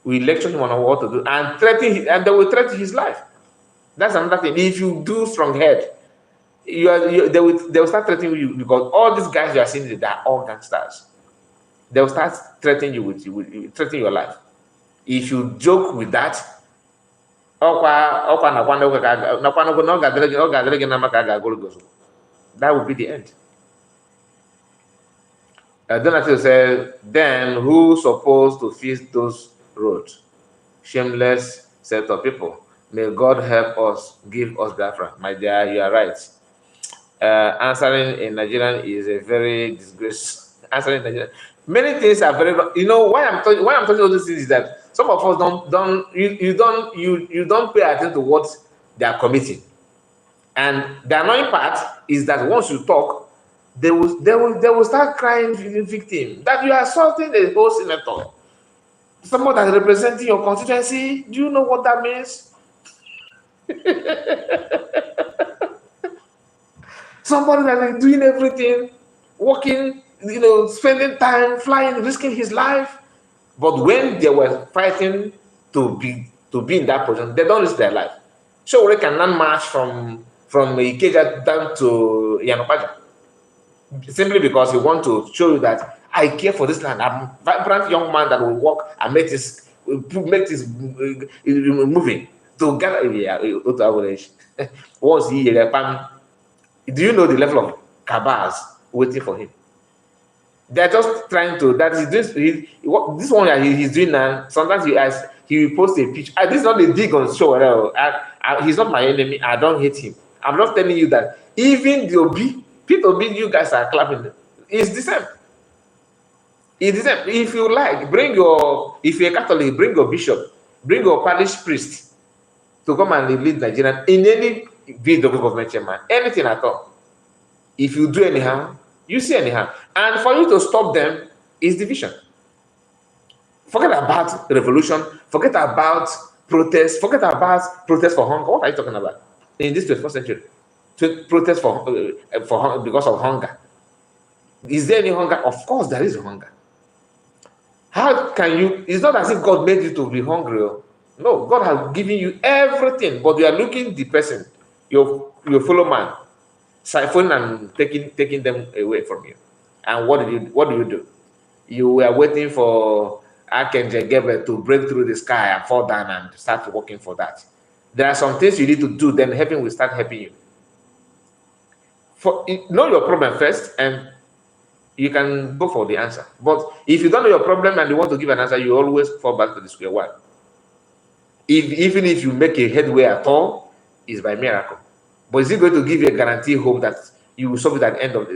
We lecture him on what to do and they will threaten his life. That's another thing. If you do strong head, they will start threatening you, because all these guys you are seeing, they are all gangsters. They will start threatening you with threatening your life. If you joke with that, that will be the end. Donatil said, then who's supposed to fix those roads? Shameless set of people. May God help us, give us Biafra. My dear, you are right. Answering in Nigerian is a very disgrace. Answering in Nigerian, many things are very. You know why I'm talking all these things is that some of us you don't pay attention to what they are committing, and the annoying part is that once you talk, they will start crying victim that you are assaulting a whole senator, someone that is representing your constituency. Do you know what that means? Somebody that is doing everything, working, spending time, flying, risking his life. But when they were fighting to be in that position, they don't risk their life. So we can land march from Ikeja down to Yanopaja simply because he want to show you that I care for this land. I'm a vibrant young man that will work and make this moving to gather. Yeah, once he do you know the level of cabals waiting for him? They're just trying to. That is this one that he's doing now. Sometimes he will post a picture. This is not a dig on show. He's not my enemy. I don't hate him. I'm not telling you that. Even the Pete Obi, you guys are clapping. It's the same. It's the same. If you like, if you're a Catholic, bring your bishop, bring your parish priest to come and lead Nigerian in any bid of government chairman, anything at all. If you do anyhow, you see anyhow. And for you to stop them is division. Forget about revolution, forget about protest, forget about protest for hunger. What are you talking about in this 21st century? To protest because of hunger. Is there any hunger? Of course there is hunger. How can you? It's not as if God made you to be hungry. No, God has given you everything, but you are looking the person, your fellow man, siphoning and taking them away from you. And what do you do? You were waiting for Archangel Gabriel to break through the sky and fall down and start working for that. There are some things you need to do, then heaven will start helping you. Know your problem first, and you can go for the answer. But if you don't know your problem and you want to give an answer, you always fall back to the square one. Even if you make a headway at all, it's by miracle. But is it going to give you a guaranteed hope that you will solve it at the end of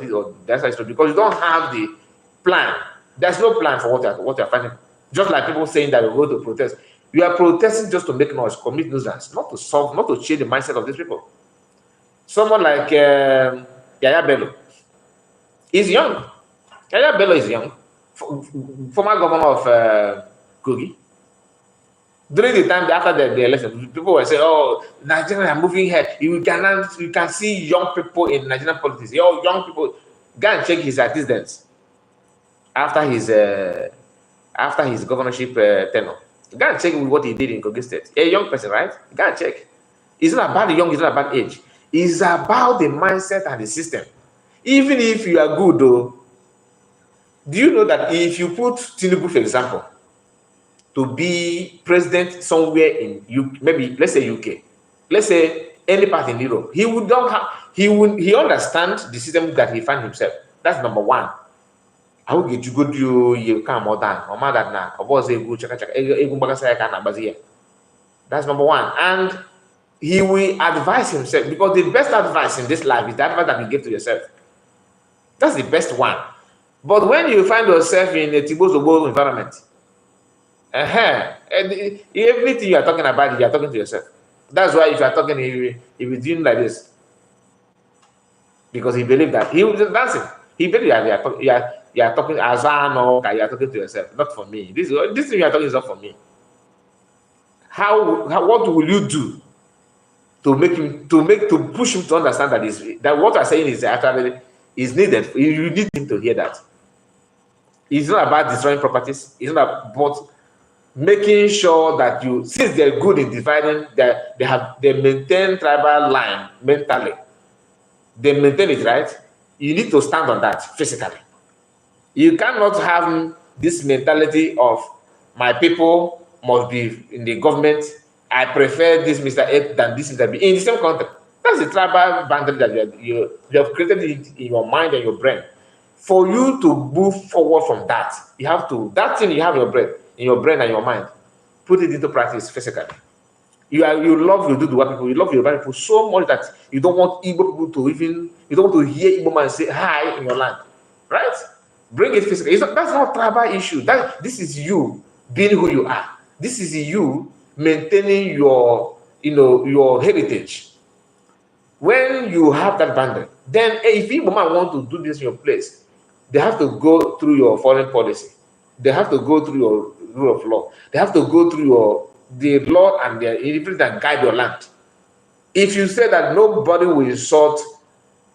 it, or the answer is no? Because you don't have the plan. There's no plan for what you're finding. Just like people saying that we're going to protest. You are protesting just to make noise, commit nuisance, not to change the mindset of these people. Someone like Yaya Bello is young. Yaya Bello is young. Former governor of Kogi. During the time after the election, people were saying, "Oh, Nigerians are moving here. You can see young people in Nigerian politics. Young people." Go and check his attendance after his governorship tenure. Go and check what he did in Kogi State. A young person, right? Go and check. It's not about the young. It's not about age. It's about the mindset and the system. Even if you are good, though, do you know that if you put Tinubu, for example, to be president somewhere in maybe let's say UK, let's say any part in Europe, he understands the system that he finds himself. That's number one. I will get you good you come more than or more than now. That's number one. And he will advise himself, because the best advice in this life is the advice that you give to yourself. That's the best one. But when you find yourself in a Tibozobo environment, everything you are talking about, you are talking to yourself. That's why if you are talking, he will doing like this, because he believes that he will just dancing. He believes that you are talking as you are talking to yourself, not for me. This thing you are talking is not for me. What will you do to push him to understand that what you are saying is actually is needed? You need him to hear that. It's not about destroying properties. It's not about making sure that since they're good in dividing, that they maintain tribal line mentally. They maintain it, right? You need to stand on that physically. You cannot have this mentality of my people must be in the government. I prefer this Mr. A than this Mr. B in the same context. That's the tribal boundary that you have created in your mind and your brain. For you to move forward from that, that thing you have in your brain and your mind, put it into practice physically. You love your Duduwa people, you love your people so much that you don't want Igbo people to you don't want to hear Igbo man say hi in your land, right? Bring it physically. That's not a tribal issue. This is you being who you are. This is you maintaining your, your heritage. When you have that boundary, then if Igbo man want to do this in your place, they have to go through your foreign policy. They have to go through your rule of law. They have to go through the law and the everything that guide your land. If you say that nobody will insult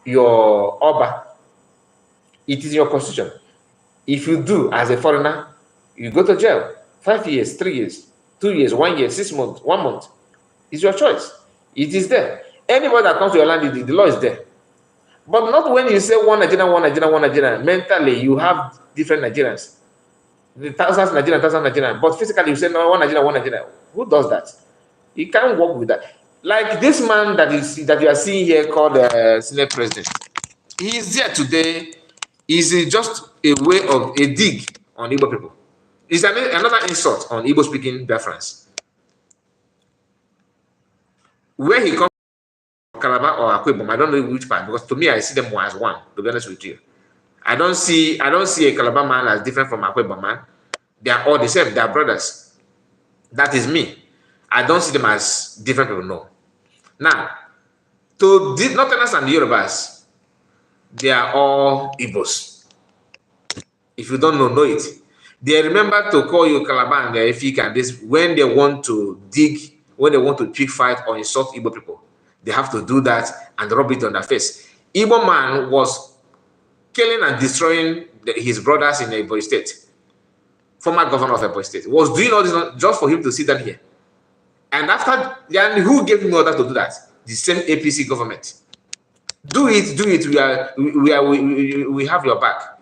your Oba, it is your constitution. If you do, as a foreigner, you go to jail. 5 years, 3 years, 2 years, 1 year, 6 months, 1 month. It's your choice. It is there. Anybody that comes to your land, the law is there. But not when you say one Nigerian, one Nigerian, one Nigerian. Mentally, you have different Nigerians. The thousands Nigerian. But physically, you say no, one Nigerian, one Nigerian. Who does that? You can't work with that. Like this man that you are seeing here called Senate President. He is there today. Is just a way of a dig on Igbo people. It's another insult on Igbo speaking Biafrans. Where he comes from, Calabar or Akwebom, I don't know which part, because to me I see them as one, to be honest with you. I don't see a Calabar man as different from Akwebom man. They are all the same, they are brothers. That is me. I don't see them as different people, no. Now, to the Northerners and the Yorubas, they are all Igbos. If you don't know it. They remember to call you Calabar and Efik and this when they want to dig, when they want to pick fight or insult Igbo people. They have to do that and rub it on their face. Igbo man was killing and destroying his brothers in Ebonyi State. Former governor of Ebonyi State was doing all this just for him to sit down here. And after, then who gave him order to do that? The same APC government. Do it. We have your back.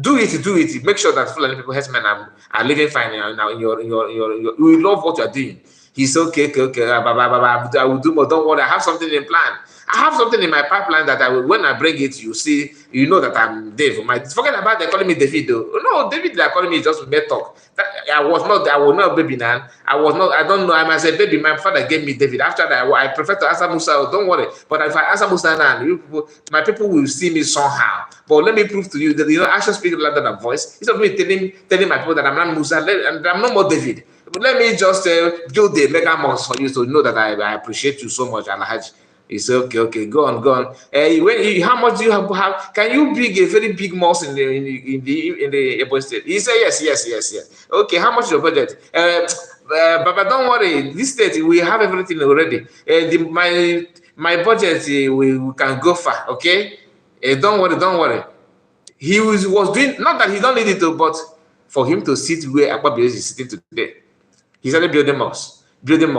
Do it. Make sure that Fulani people, herdsmen, are living fine now. We love what you are doing. He's okay. I will do more. Don't worry. I have something in plan. I have something in my pipeline that when I bring it, you see, you know that I'm Dave. Forget about they calling me David though. No, David, they are calling me just made talk. I was not a baby now. I don't know. I'm as a baby. My father gave me David. After that, I prefer to answer Musa. Don't worry. But if I answer Musa now, my people will see me somehow. But let me prove to you that action speaks louder than voice. Instead of me telling my people that I'm not Musa and I'm no more David. But let me just build the mega mosque for you to know that I appreciate you so much, Alhaji. It's okay. Go on. How much do you have? Can you build a very big mosque in the Ebonyi State? He said yes. Okay, how much is your budget? But don't worry. This state we have everything already. My budget we can go far. Okay, don't worry. He was doing not that he don't need it to, but for him to sit where Akpabio is sitting today, he started building mosques. Build one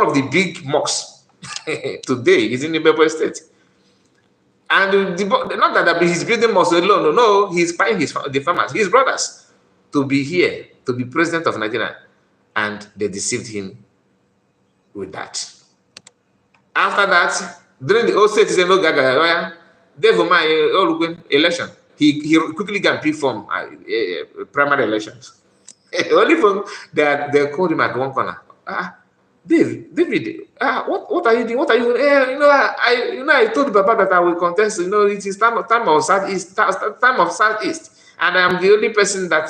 of the big mosques. Today he's in the Ebonyi State, and not that he's building mosques alone. No, he's buying the farmers, his brothers, to be here, to be president of Nigeria, and they deceived him with that. After that, during the 06 election, he quickly got picked from primary elections. Only from that they called him at one corner. David, what are you doing? What are you? I told Baba that I will contest. It is time of Southeast, and I am the only person that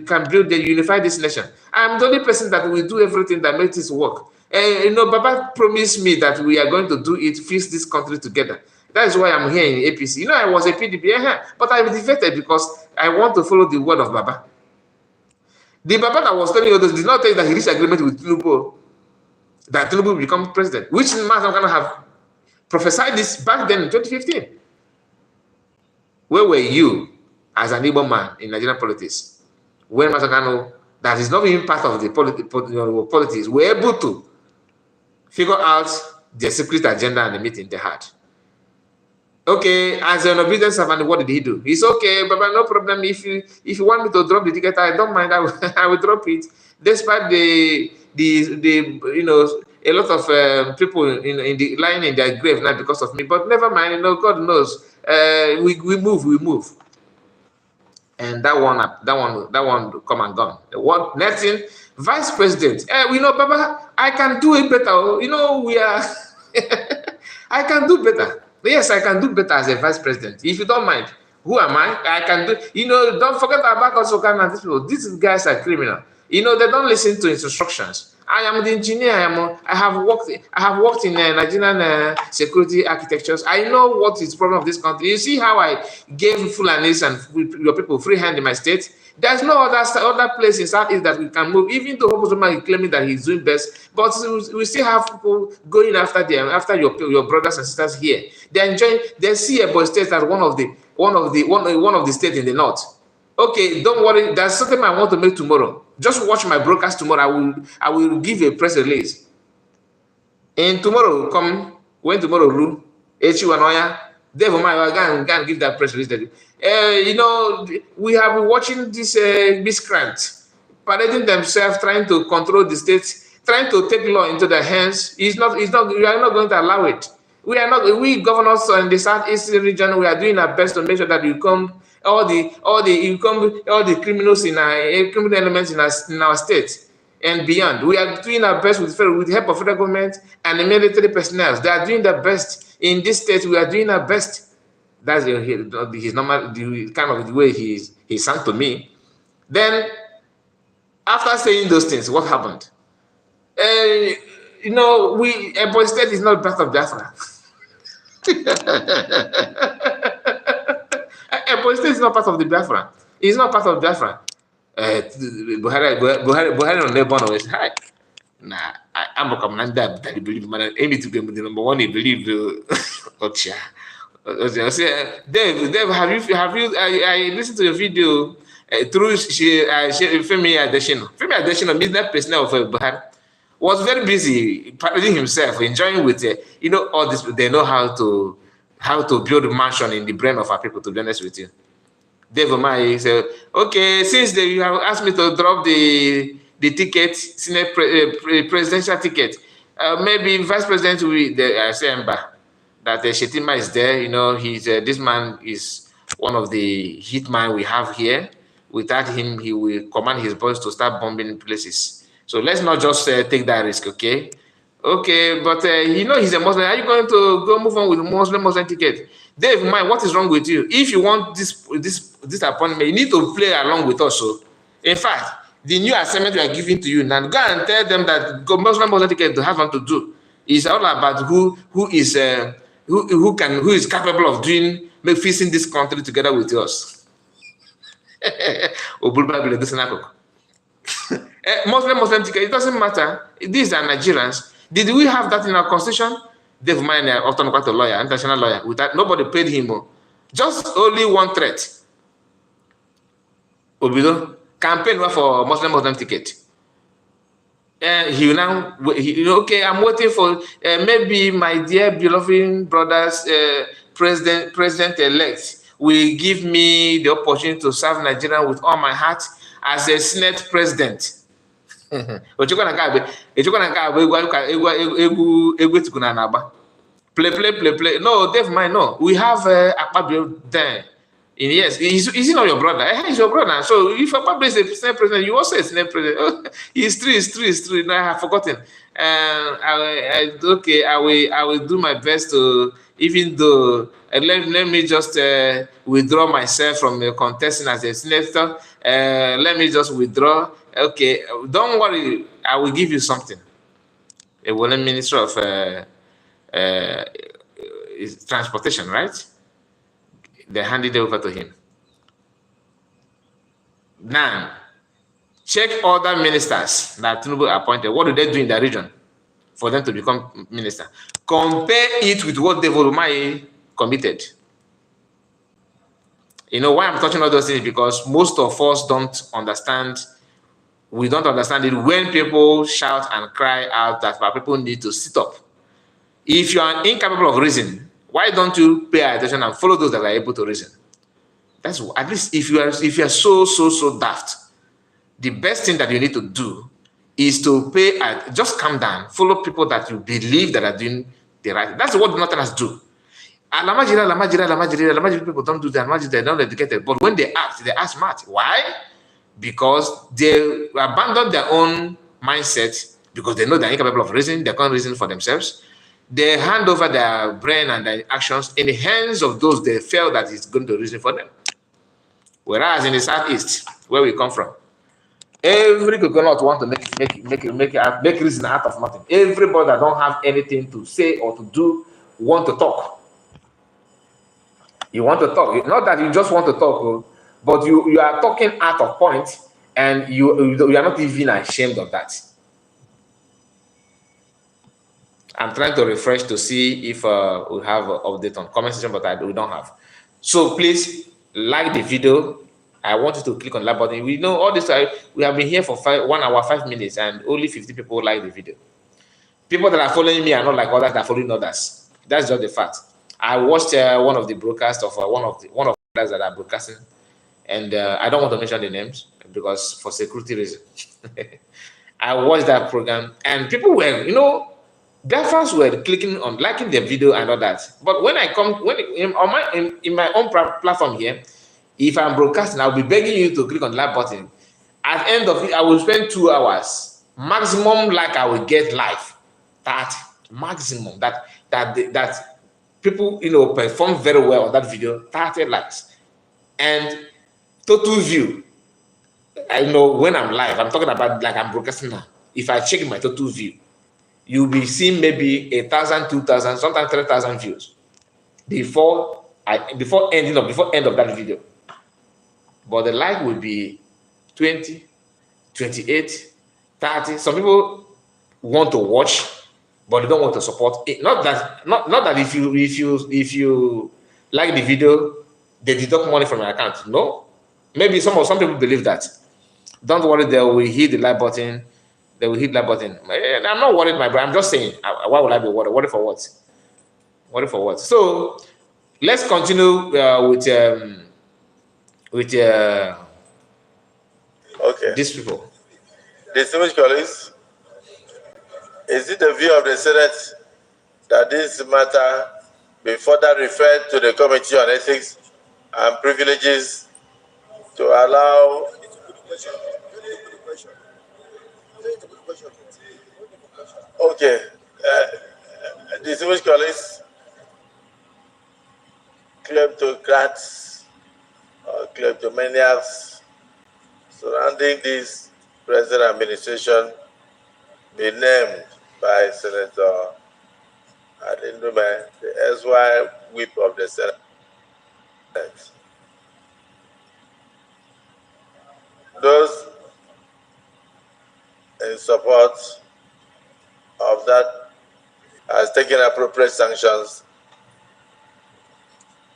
can build the unify this nation. I am the only person that will do everything that makes this work. Baba promised me that we are going to do it, fix this country together. That is why I'm here in APC. I was a PDP, but I defected because I want to follow the word of Baba. The Baba that was telling others did not tell you that he reached agreement with Tinubu, that Tinubu will become president, which man going to have prophesied this back then in 2015. Where were you as an Igbo man in Nigerian politics when Masakano, that is not even part of the politics, were able to figure out the secret agenda and the meeting they had? Okay, as an obedient servant, what did he do? He's okay, Baba, no problem. If you want me to drop the ticket, I don't mind. I will drop it. Despite the a lot of people lying in their grave now because of me. But never mind. God knows. We move. And that one come and gone. What next thing? Vice President, we know, Baba, I can do it better. You know, we are, I can do better. Yes, I can do better as a Vice President. If you don't mind, who am I? I can do, you know, don't forget about also and these people. These guys are criminal. You know, they don't listen to instructions. I am the engineer. I have worked in Nigerian security architectures. I know what is the problem of this country. You see how I gave Fulanis and your people free hand in my state. There's no other place in Southeast that we can move. Even though Obama is claiming that he's doing best, but we still have people going after them, after your brothers and sisters here. They're enjoying. They see Ebonyi State as one of the states in the north. Okay, don't worry. There's something I want to make tomorrow. Just watch my broadcast tomorrow. I will give a press release. And tomorrow come when tomorrow rule. H1 Dave Omaya go and give that press release. You know, we have been watching this miscreants parading themselves, trying to control the states, trying to take law into their hands. We are not going to allow it. We governors in the Southeast region, we are doing our best to make sure that we come all the criminals in our criminal elements in our state and beyond. We are doing our best with the help of federal government and the military personnel. They are doing their best in this state. We are doing our best. That's his normal, kind of the way he sang to me. Then, after saying those things, what happened? You know, Ebonyi State is not part of Biafra. Ebonyi State is not part of the Biafra. It's not part of Biafra. Buhari on Lebon always hi. Nah, I'm a commander that I believe, man. Aim to be the number one. I believe Ocha. Dave, have you? I listened to your video through Femi Adesina. Femi Adesina, business personnel of Buhari, was very busy parading himself, enjoying with you know, all this. They know how to build a mansion in the brain of our people. To be honest with you, Dave Omai said, "Okay, since you have asked me to drop the ticket, Senate presidential ticket, maybe Vice President will be the Emba." That Shetima is there, you know, this man is one of the hitman we have here. Without him, he will command his boys to start bombing places. So let's not just take that risk, okay? Okay, but you know he's a Muslim. Are you going to go move on with Muslim ticket? Dave, man, what is wrong with you? If you want this appointment, you need to play along with us. So, in fact, the new assignment we are giving to you now, go and tell them that Muslim ticket to have something to do. It's all about who is capable of fixing this country together with us. Muslim ticket, it doesn't matter. These are Nigerians. Did we have that in our constitution? Dave Mine, often quite a lawyer, international lawyer, without nobody paid him. Just only one threat. Obido, campaign for Muslim ticket. Okay, I'm waiting for maybe my dear beloved brothers, president-elect will give me the opportunity to serve Nigeria with all my heart as a Senate president. Play. No, Dave, mine, no. We have Akpabio there. Yes, is he not your brother? He's your brother. So if Akpabio is a Senate president, you also a Senate president. Oh, he's true. No, I have forgotten. Okay, I will do my best to, even though let me just withdraw myself from contesting as a senator. Let me just withdraw. Okay, don't worry. I will give you something. A willing minister of transportation, right? They handed it over to him. Now, check other ministers that Tinubu appointed. What do they do in the region for them to become minister? Compare it with what David Umahi committed. You know why I'm touching all those things? Because most of us don't understand. We don't understand it when people shout and cry out that people need to sit up. If you are incapable of reason, why don't you pay attention and follow those that are able to reason? That's at least if you are so daft, the best thing that you need to do is to just calm down, follow people that you believe that are doing the right. That's what Northerners do. Lamajira people don't do that. They're not educated. But when they act smart. Why? because they abandon their own mindset because they know they're incapable of reasoning, they can't reason for themselves. They hand over their brain and their actions in the hands of those they feel that is going to reason for them. Whereas in the Southeast, where we come from, every coconut want to make reason out of nothing. Everybody that don't have anything to say or to do want to talk. You want to talk. Not that you just want to talk, but you are talking out of point, and you are not even ashamed of that. I'm trying to refresh to see if we have an update on comment section, but we don't have. So please like the video. I want you to click on that button. We know all this time we have been here for 1 hour 5 minutes, and only 50 people like the video. People that are following me are not like others that are following others. That's just the fact. I watched one of the broadcasts of one of the others that are broadcasting, and I don't want to mention the names because for security reasons. I watched that program, and people were, Biafrans were clicking on liking the video and all that. But when I come, in my own platform here, if I'm broadcasting, I'll be begging you to click on that button. At the end of it, I will spend 2 hours maximum, like I will get live. That maximum that people perform very well on that video, 30 likes and total view. I know when I'm live, I'm talking about like I'm broadcasting now. If I check my total view, you'll be seeing maybe 1,000, 2,000, sometimes 3,000 views before end of that video. But the like will be 20, 28, 30. Some people want to watch, but they don't want to support it. Not that if you like the video, they deduct money from your account. No, maybe some people believe that. Don't worry, they will hit the like button. They will hit that button. And I'm not worried, my brother. I'm just saying, why would I be worried? Worried for what? Worried for what? So let's continue with these people. Distinguished colleagues, is it the view of the Senate that this matter be further referred to the Committee on Ethics and Privileges to allow? Okay, distinguished colleagues, kleptocrats or kleptomaniacs surrounding this present administration be named by Senator Adendume, the SY whip of the Senate. Those in support of that has taken appropriate sanctions,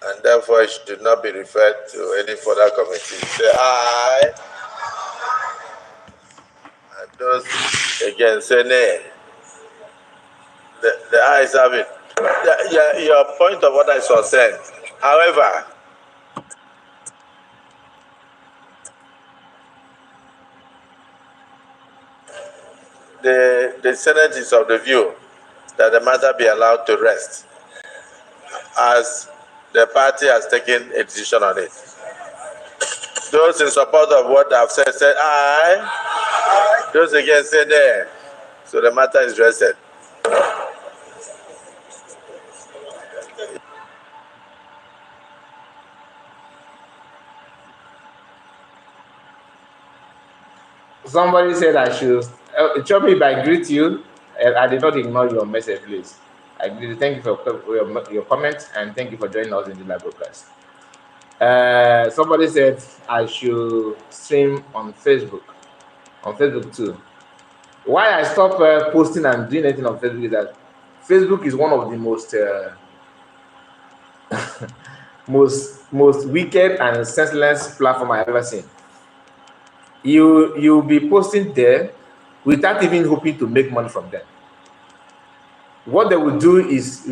and therefore it should not be referred to any further committee. Say aye. And those again say nay. The ayes have it. Your point of order is concerned. However, the Senate is of the view that the matter be allowed to rest, as the party has taken a decision on it. Those in support of what I've said aye. Those against say nay. So the matter is rested. Somebody said I should. Chubby, if I greet you, I did not ignore your message, please. I greet. Thank you for your comment, and thank you for joining us in the live broadcast. Somebody said I should stream on Facebook too. Why I stopped posting and doing anything on Facebook is that Facebook is one of the most wicked and senseless platform I've ever seen. You'll be posting there without even hoping to make money from them. What they will do is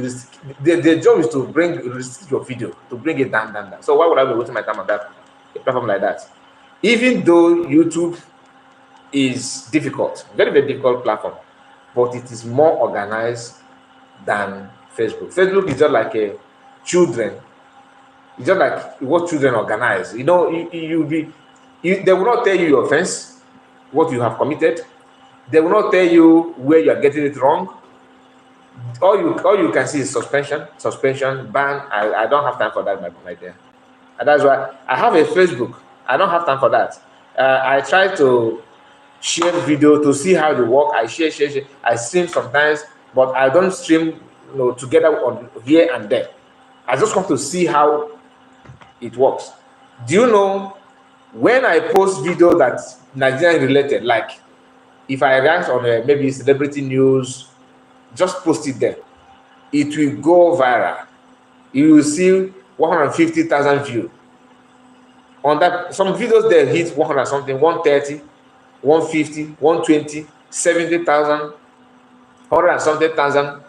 their job is to restrict your video, to bring it down. So why would I be wasting my time on that a platform like that? Even though YouTube is difficult, very, very difficult platform, but it is more organized than Facebook. Facebook is just like children. It's just like what children organize. They will not tell you your offense, what you have committed. They will not tell you where you are getting it wrong. All you can see is suspension, ban. I don't have time for that, my dear. And that's why I have a Facebook. I don't have time for that. I try to share video to see how they work. I share. I stream sometimes, but I don't stream, together on here and there. I just want to see how it works. Do you know when I post video that's Nigerian related, like if I react on maybe celebrity news, just post it there. It will go viral. You will see 150,000 views. On that, some videos there hit 100 something, 130, 150, 120, 70,000, 100 and something thousand.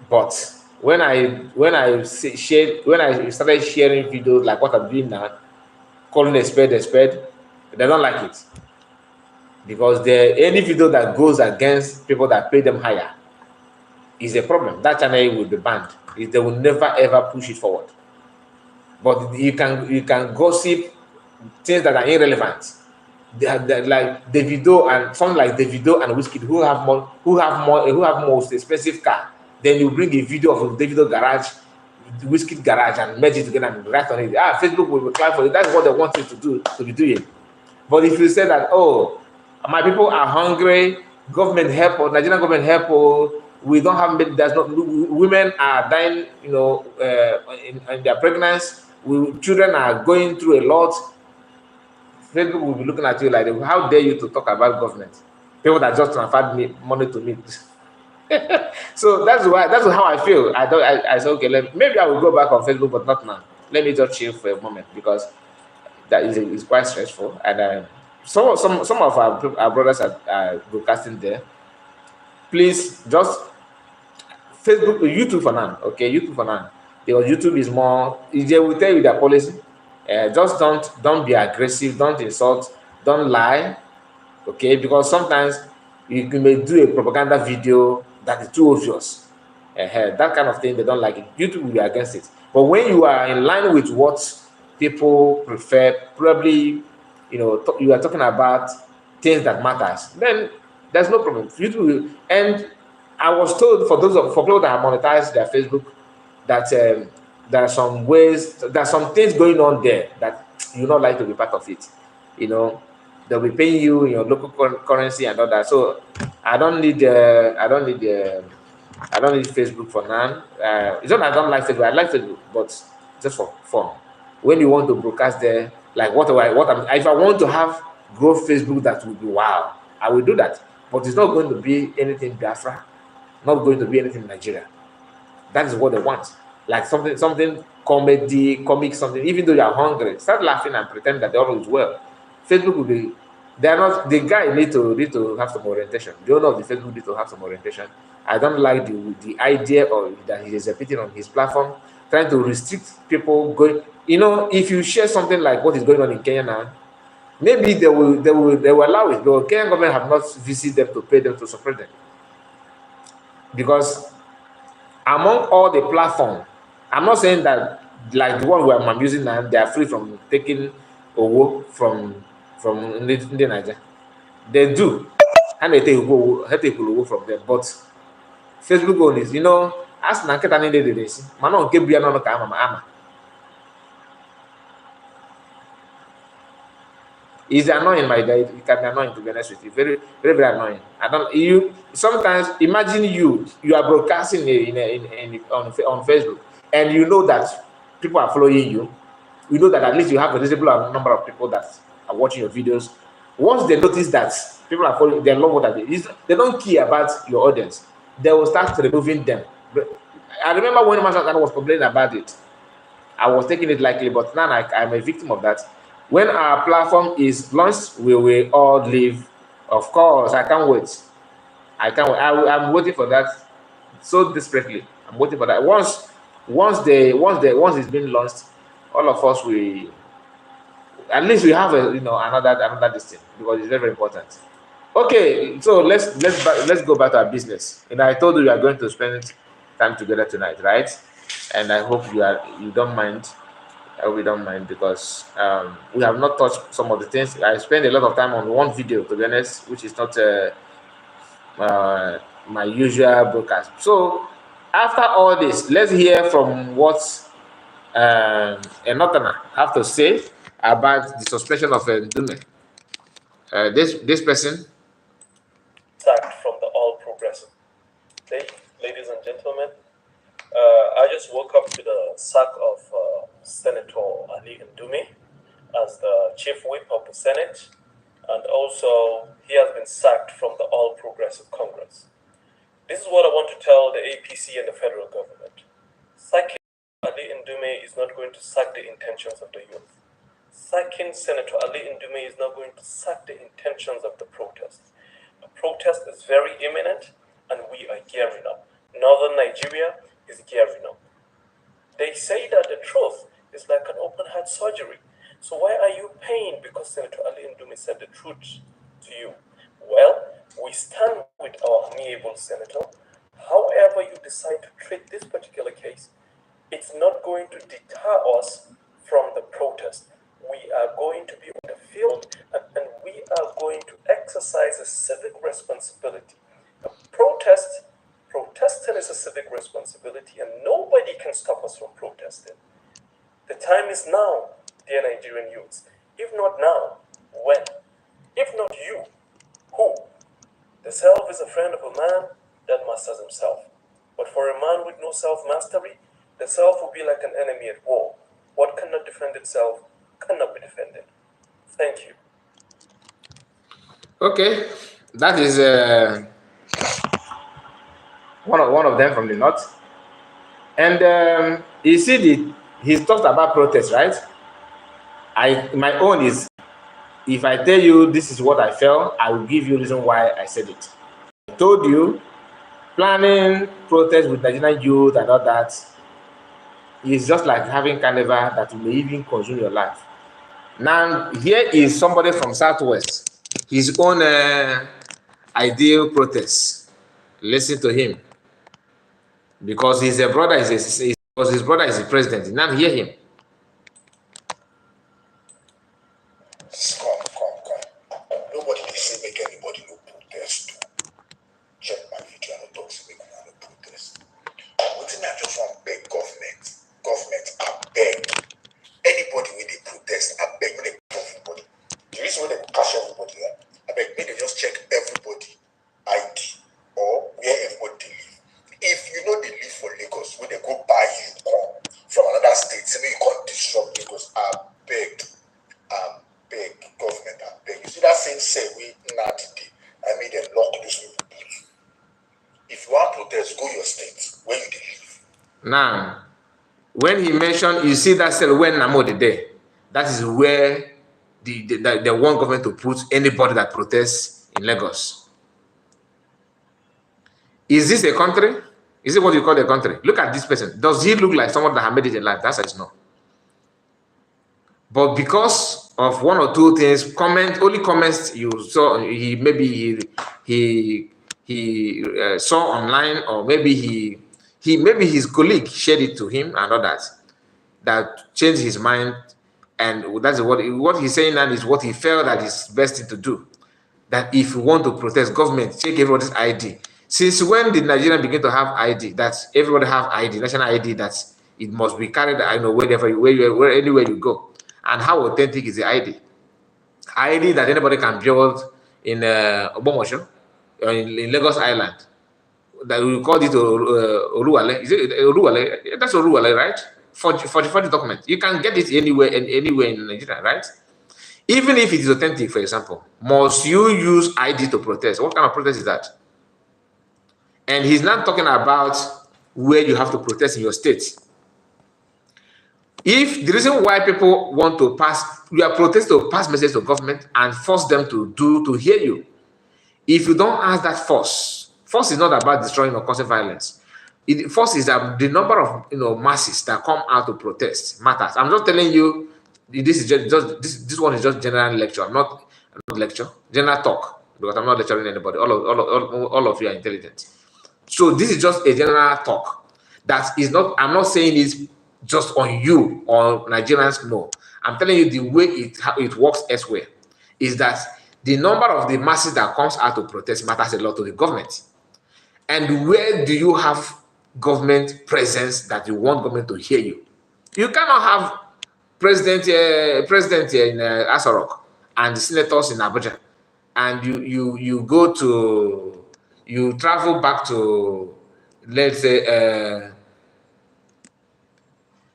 But when I started sharing videos like what I'm doing now, calling a spade, they don't like it. Because any video that goes against people that pay them higher is a problem. That channel will be banned. They will never ever push it forward. But you can gossip things that are irrelevant. Like Davido and something like Davido and Whiskey who have most expensive car. Then you bring a video of Davido garage, Whiskey garage, and merge it together and write on it. Facebook will reply for you. That's what they want you to be doing. But if you say that, oh, my people are hungry, government help, or Nigerian government help, or we don't have, women are dying, in their pregnancy, children are going through a lot. Facebook will be looking at you like, how dare you to talk about government? People that just transferred money to me. So that's how I feel. I said, okay, maybe I will go back on Facebook, but not now. Let me just chill for a moment because that is quite stressful. And some of our brothers are broadcasting there. Please just Facebook, YouTube for now. Okay, YouTube for now. Because YouTube is more, they will tell you their policy. Just don't be aggressive, don't insult, don't lie. Okay, because sometimes you may do a propaganda video that is too obvious. That kind of thing, they don't like it. YouTube will be against it. But when you are in line with what people prefer, probably, you are talking about things that matters, then there's no problem. YouTube will, and I was told for people that have monetized their Facebook that there are some things going on there that you not like to be part of it. They'll be paying you in your local currency and all that. So I don't need Facebook for now. It's not I don't like Facebook. I like Facebook, but just for fun. When you want to broadcast there, like if I want to have growth Facebook, that would be wow. I will do that, but it's not going to be anything Biafra, not going to be anything Nigeria. That is what they want. Like something comic, something. Even though you are hungry, start laughing and pretend that all is well. Facebook will be. They are not. The guy need to have some orientation. The owner of the Facebook need to have some orientation. I don't like the idea of that he is repeating on his platform, trying to restrict people going. If you share something like what is going on in Kenya now, maybe they will allow it. The Kenyan government have not visited them to pay them to support them, because among all the platforms, I'm not saying that like the one where I'm using now, they are free from taking owo from the Niger. They do, and they take owo from them. But Facebook owners, as na nketa ni dey see, man on kebu ya no ka ama. It's annoying, my guy. It can be annoying, to be honest with you. Very, very, very annoying. Sometimes imagine you are broadcasting on Facebook, and you know that people are following you. You know that at least you have a reasonable number of people that are watching your videos. Once they notice that people are following, they love what they don't care about your audience. They will start removing them. I remember when Masha was complaining about it, I was taking it lightly, but now I'm a victim of that. When our platform is launched, we will all leave. Of course, I can't wait. I'm waiting for that so desperately. I'm waiting for that. Once it's been launched, all of us will. At least we have another this thing, because it's very, very important. Okay, so let's go back to our business. I told you we are going to spend time together tonight, right? And I hope you don't mind. I hope you don't mind, because we have not touched some of the things. I spent a lot of time on one video, to be honest, which is not my usual broadcast. So after all this, let's hear from what a northerner have to say about the suspension of Dume. This person. Sacked from the All Progressive. Ladies and gentlemen, I just woke up to the sack of Senator Ali Ndume as the chief whip of the Senate, and also he has been sacked from the All Progressive Congress. This is what I want to tell the APC and the federal government. Sacking Ali Ndume is not going to sack the intentions of the youth. Sacking Senator Ali Ndume is not going to sack the intentions of the protest. The protest is very imminent, and we are gearing up. Northern Nigeria is gearing up. They say that the truth is like an open heart surgery. So why are you paying because Senator Ali Ndume said the truth to you? Well, we stand with our amiable senator. However you decide to treat this particular case, it's not going to deter us from the protest. We are going to be on the field, and we are going to exercise a civic responsibility. Protesting is a civic responsibility, and nobody can stop us from protesting. The time is now, dear Nigerian youths. If not now, when? If not you, who? The self is a friend of a man that masters himself. But for a man with no self-mastery, the self will be like an enemy at war. What cannot defend itself cannot be defended. Thank you. Okay, that is one of them from the north. And you see, he's talked about protest, right? My own is, if I tell you this is what I felt, I will give you reason why I said it. I told you, planning protest with Nigerian youth and all that is just like having carnival that may even consume your life. Now, here is somebody from Southwest, his own ideal protest. Listen to him, because his brother because his brother is the president. Now hear him. Come. Nobody dey say make anybody no protest. Check my video, I no talk say make una no protest. Wetin I just want beg government, I beg anybody wey dey protest, I beg make they call everybody. The reason why they catch everybody, I beg make they just check everybody ID or where everybody dey live. If you know they live for Lagos, when they go buy you come from another state, say make you come disrupt Lagos, I beg government, I beg. You see that same say we not today, I made them lock this people. If you want protest, go your state where you live. Now, when he mentioned, you see that cell when Namo the day, that is where they want government to put anybody that protests in Lagos. Is this a country? Is it what you call a country? Look at this person. Does he look like someone that has made it in life? That's why it's no. But because of one or two things, only comments you saw, he saw online, or maybe maybe his colleague shared it to him and all that changed his mind, and that's what he's saying now is what he felt that is best thing to do. That if you want to protest, government check everybody's ID. Since when did Nigeria begin to have ID? That everybody have ID, national ID, that it must be carried, I know, anywhere you go. And how authentic is the ID? ID that anybody can build in Obomosho, in Lagos Island. That we call it Oruwale. Is it Oruwale? That's Oruwale, right? For the document. You can get it anywhere in Nigeria, right? Even if it is authentic, for example, must you use ID to protest? What kind of protest is that? And he's not talking about where you have to protest in your state. If the reason why people want to you are protesting to pass message to government and force them to hear you. If you don't ask that force is not about destroying or causing violence. Force is that the number of masses that come out to protest matters. I'm just telling you, this is just this one is just general lecture. I'm not lecture, general talk, because I'm not lecturing anybody. All of you are intelligent. So this is just a general talk. That is not. I'm not saying it's just on you or Nigerians. No, I'm telling you the way it works elsewhere is that the number of the masses that comes out to protest matters a lot to the government. And where do you have government presence that you want government to hear you? You cannot have president here in Asarok and the senators in Abuja, and you go to you travel back to, let's say,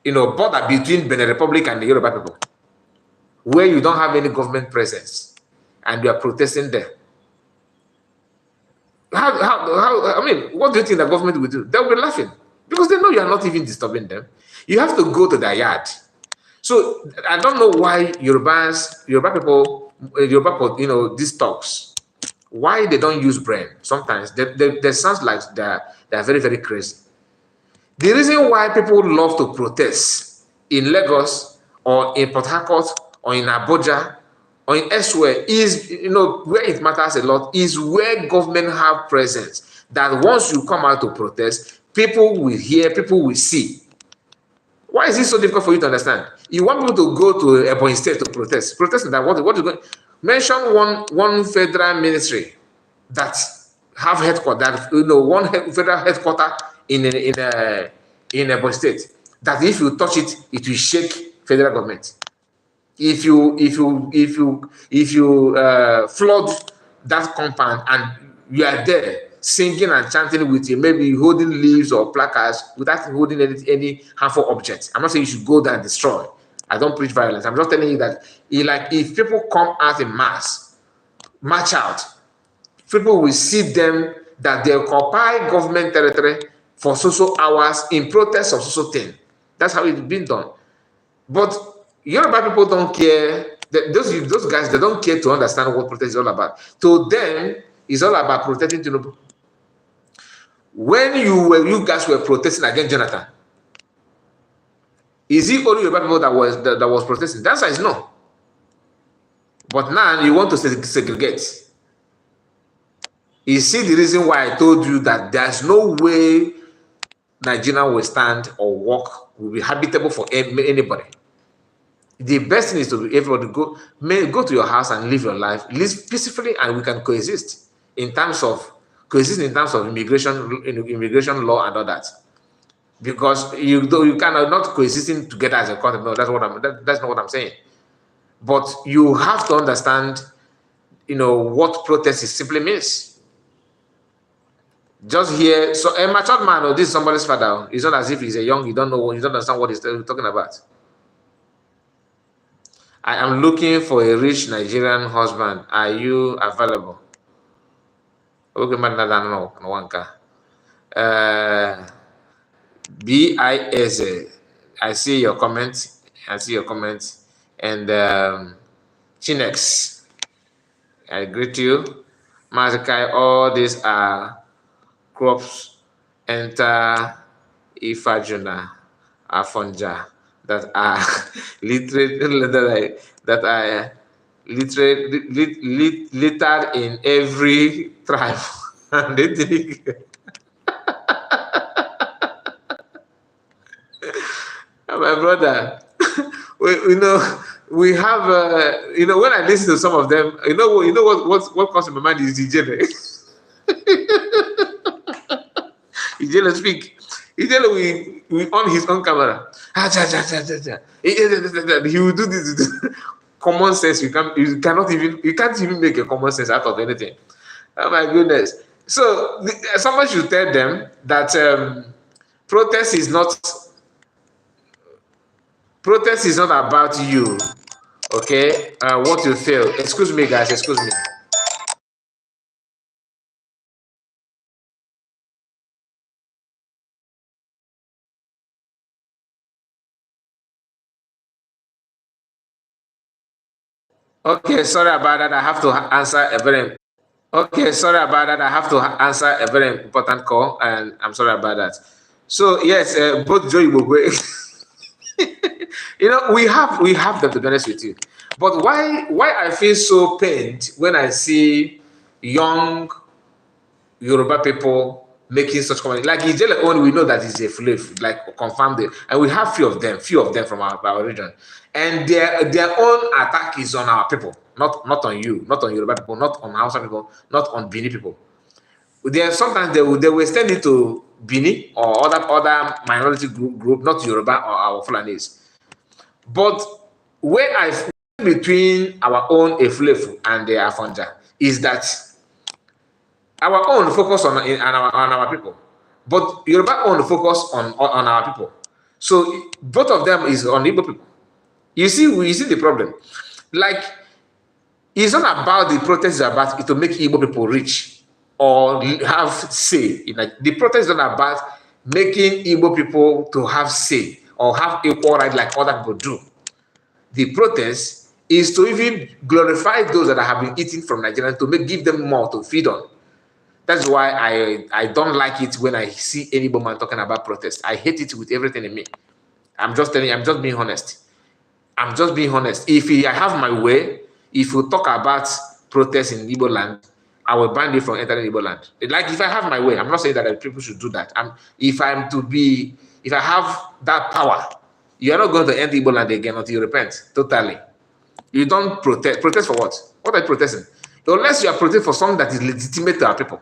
border between Benin Republic and the Yoruba people, where you don't have any government presence, and you are protesting there. I mean, what do you think the government will do? They'll be laughing because they know you are not even disturbing them. You have to go to their yard. So I don't know why Yoruba people, these talks, why they don't use brain. Sometimes they sounds like they're very, very crazy. The reason why people love to protest in Lagos or in Port Harcourt or in Abuja or in elsewhere is, where it matters a lot is where government have presence. That once you come out to protest, people will hear, people will see. Why is it so difficult for you to understand? You want people to go to Ebonyi State to protest. Protesting that what is going? Mention one federal ministry that have headquarters. One federal headquarter in Ebonyi State. That if you touch it, it will shake federal government. If you flood that compound and you are there singing and chanting with you, maybe holding leaves or placards without holding any harmful objects. I'm not saying you should go there and destroy. I don't preach violence. I'm just telling you that if people come out in mass, march out, people will see them that they occupy government territory for so hours in protest of so thing. That's how it's been done. But Yoruba people don't care. Those guys, they don't care to understand what protest is all about. To them, it's all about protecting Tinubu. When you guys were protesting against Jonathan, is it only Yoruba people that was protesting? The answer is no. But now you want to segregate. You see the reason why I told you that there's no way Nigeria will stand or walk, will be habitable for anybody. The best thing is to everybody go to your house and live your life, live peacefully, and we can coexist in terms of immigration law and all that. Because you cannot not coexisting together as a country. No, that's not what I'm saying. But you have to understand, what protest simply means. Just here, so a matured man, or this is somebody's father. It's not as if he's a young, you don't understand what he's talking about. I am looking for a rich Nigerian husband. Are you available? Okay, man, no, BIS. I see your comment. And Chinex, I greet you. Mazakai, all these are crops. Enter Ifajuna, Afonja, that are littered in every tribe. And they think, my brother, we have, when I listen to some of them, what comes to my mind is Ijele. Ijele speak. Ijele, we on his own camera. He will do this. Common sense, you can't even make a common sense out of anything. Oh my goodness. So someone should tell them that protest is not about you, okay? What you feel. Excuse me, guys. Excuse me. Okay, sorry about that. I have to answer a very important call, and I'm sorry about that. So yes, both Joey Bogwe, we have them, to be honest with you. But why I feel so pained when I see young Yoruba people making such comment. Like Ijele only, we know that he's a slave, like confirmed it, and we have few of them from our region, and their own attack is on our people, not on you, not on Yoruba people, not on Hausa people, not on Bini people. Sometimes they will extend it to Bini or other minority group, not Yoruba or our Fulanis. But where I between our own Efulefu and the Afonja is that our own focus on our people, but Yoruba own focus on our people. So both of them is on Igbo people. You see the problem. Like, it's not about the protest, it's about it to make Igbo people rich or have say. The protest is not about making Igbo people to have say or have equal right like other people do. The protest is to even glorify those that have been eating from Nigeria to give them more to feed on. That's why I don't like it when I see any man talking about protest. I hate it with everything in me. I'm just telling you, I'm just being honest. I'm just being honest. If I have my way, if you talk about protest in Igbo land, I will ban you from entering Igbo land. Like, if I have my way, I'm not saying that people should do that. If I have that power, you are not going to enter Igbo land again until you repent totally. You don't protest. Protest for what? What are you protesting? Unless you are protesting for something that is legitimate to our people.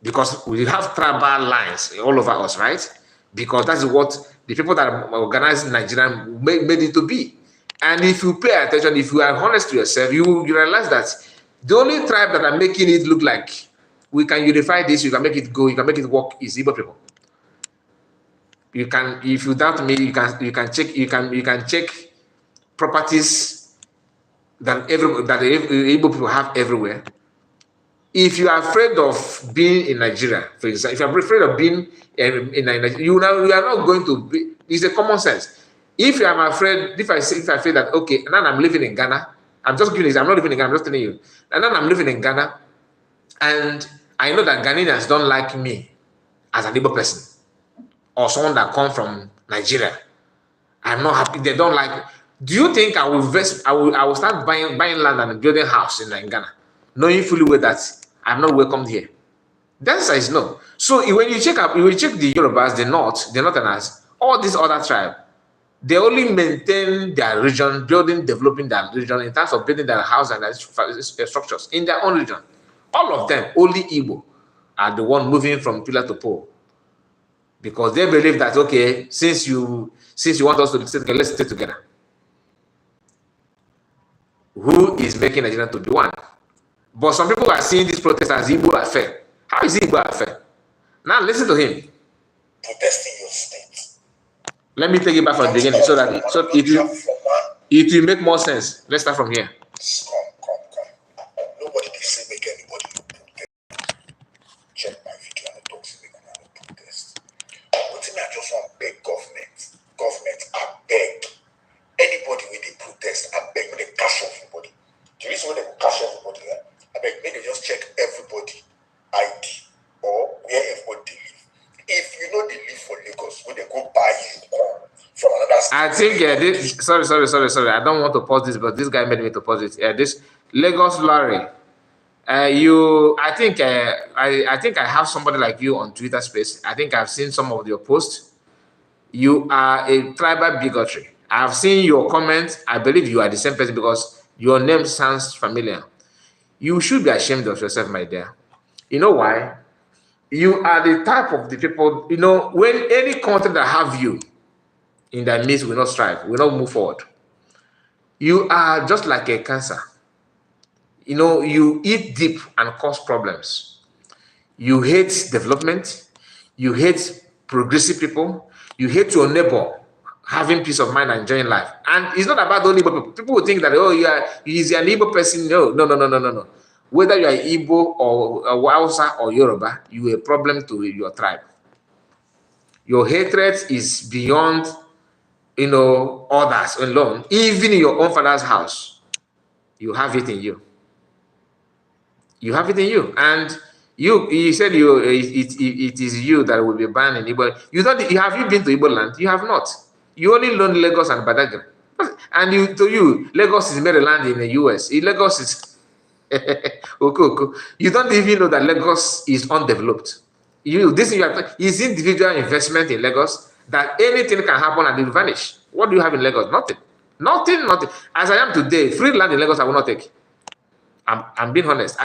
Because we have tribal lines all over us, right? Because that's what the people that organize Nigeria made it to be. And if you pay attention, if you are honest to yourself, you realize that the only tribe that are making it look like we can unify this, you can make it go, you can make it work, is Igbo people. You can, if you doubt me, you can check properties that Igbo people have everywhere. If you are afraid of being in Nigeria, for example, if you are afraid of being in Nigeria, you are not going to be. It's a common sense. If I am afraid, if I feel that, okay, now I'm living in Ghana, I'm just giving this. I'm not living in Ghana. I'm just telling you. And now I'm living in Ghana, and I know that Ghanaians don't like me as an Igbo person or someone that come from Nigeria. I'm not happy. They don't like. Do you think I will invest? I will start buying land and building house in Ghana, knowing fully well that I'm not welcomed here? The answer is no. So when you check the Yorubas, the Northerners, all these other tribes, they only maintain their region, developing their region in terms of building their house and their structures in their own region. All of them, only Igbo, are the one moving from pillar to pole. Because they believe that, okay, since you want us to stay together, let's stay together. Who is making Nigeria to be one? But some people are seeing this protest as Igbo affair. How is it Igbo affair? Now listen to him. Protesting your state. Let me take it back from the beginning so it will make more sense. Let's start from here. Come. Nobody can say make anybody no protest. Check my video and talk to me and protest. What thing I just want to beg government, I beg anybody with the protest, I beg me they cash everybody. The reason why they will cash everybody, I beg me they just check everybody ID or where everybody live. If you know they live for Lagos, when they go buy you corn from another state. I think sorry. I don't want to pause this, but this guy made me to pause it. This Lagos Larry. I think I have somebody like you on Twitter Space. I think I've seen some of your posts. You are a tribal bigotry. I've seen your comments. I believe you are the same person because your name sounds familiar. You should be ashamed of yourself, my dear. You know why? You are the type of the people, when any country that have you in their midst will not strive, will not move forward. You are just like a cancer. You eat deep and cause problems. You hate development. You hate progressive people. You hate your neighbor having peace of mind and enjoying life. And it's not about only Igbo people. People will think that, he's an Igbo person. No. Whether you are Igbo or Hausa or Yoruba, you are a problem to your tribe. Your hatred is beyond, others alone. Even in your own father's house, you have it in you. You have it in you. And you said it is you that will be banned in Igbo. Have you been to Igbo land? You have not. You only learn Lagos and Badagry. And Lagos is Maryland in the US. Lagos is okay. You don't even know that Lagos is undeveloped. Is individual investment in Lagos that anything can happen and it will vanish. What do you have in Lagos? Nothing. Nothing. As I am today, free land in Lagos I will not take. I'm being honest.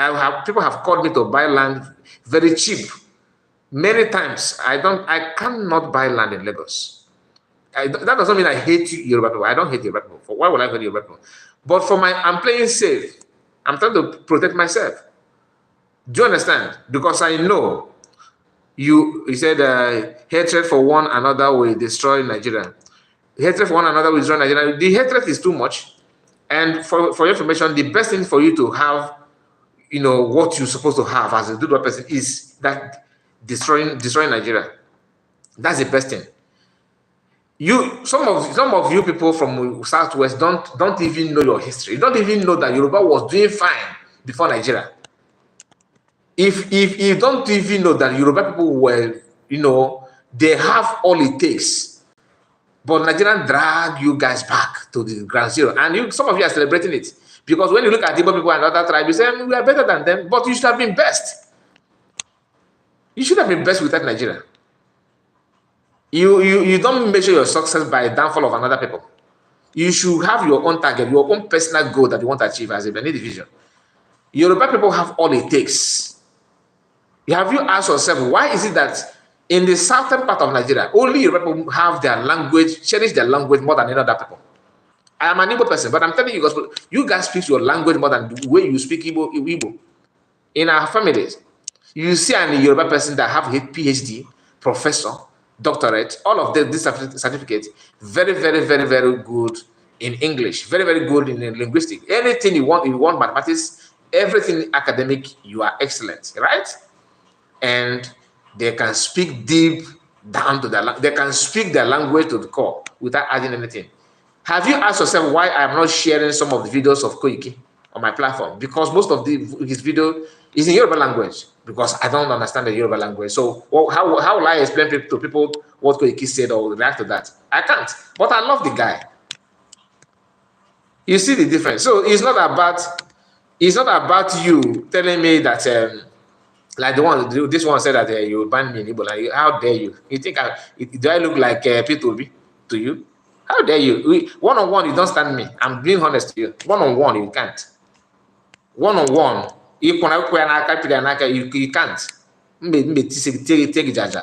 People have called me to buy land very cheap. Many times I cannot buy land in Lagos. That doesn't mean I hate Yoruba people. I don't hate Yoruba people. Why would I hate Yoruba people? But I'm playing safe. I'm trying to protect myself. Do you understand? Because I know you said hatred for one another will destroy Nigeria. Hatred for one another will destroy Nigeria. The hatred is too much. And for your information, the best thing for you to have, what you're supposed to have as a good person is that destroying Nigeria. That's the best thing. Some of you people from Southwest don't even know your history. You don't even know that Yoruba was doing fine before Nigeria. If you don't even know that Yoruba people were, they have all it takes, but Nigerian drag you guys back to the ground zero, and some of you are celebrating it because when you look at Igbo people and other tribes, you say we are better than them, but you should have been best. You should have been best without Nigeria. You don't measure your success by the downfall of another people. You should have your own target, your own personal goal that you want to achieve as a Benin division. Yoruba people have all it takes. Have you asked yourself, why is it that in the southern part of Nigeria, only Yoruba people have their language, cherish their language more than any other people? I am an Igbo person, but I'm telling you guys speak your language more than the way you speak Igbo. In our families, you see an Yoruba person that have a PhD, professor, doctorate, all of this certificate, very, very, very, very good in English, very, very good in linguistics. Anything you want mathematics, everything academic, you are excellent, right? And they can speak deep down to they can speak their language to the core without adding anything. Have you asked yourself why I'm not sharing some of the videos of Koiki on my platform? Because most of his video is in Yoruba language, because I don't understand the Yoruba language. So how will I explain to people what Koiki said or react to that? I can't. But I love the guy. You see the difference. So it's not about you telling me that like this one said that you ban me in Igbo. Like, how dare you? You think do I look like P2B to you? How dare you? One-on-one, you don't stand me. I'm being honest to you. One-on-one, you can't. One-on-one, you can't. Take jaja.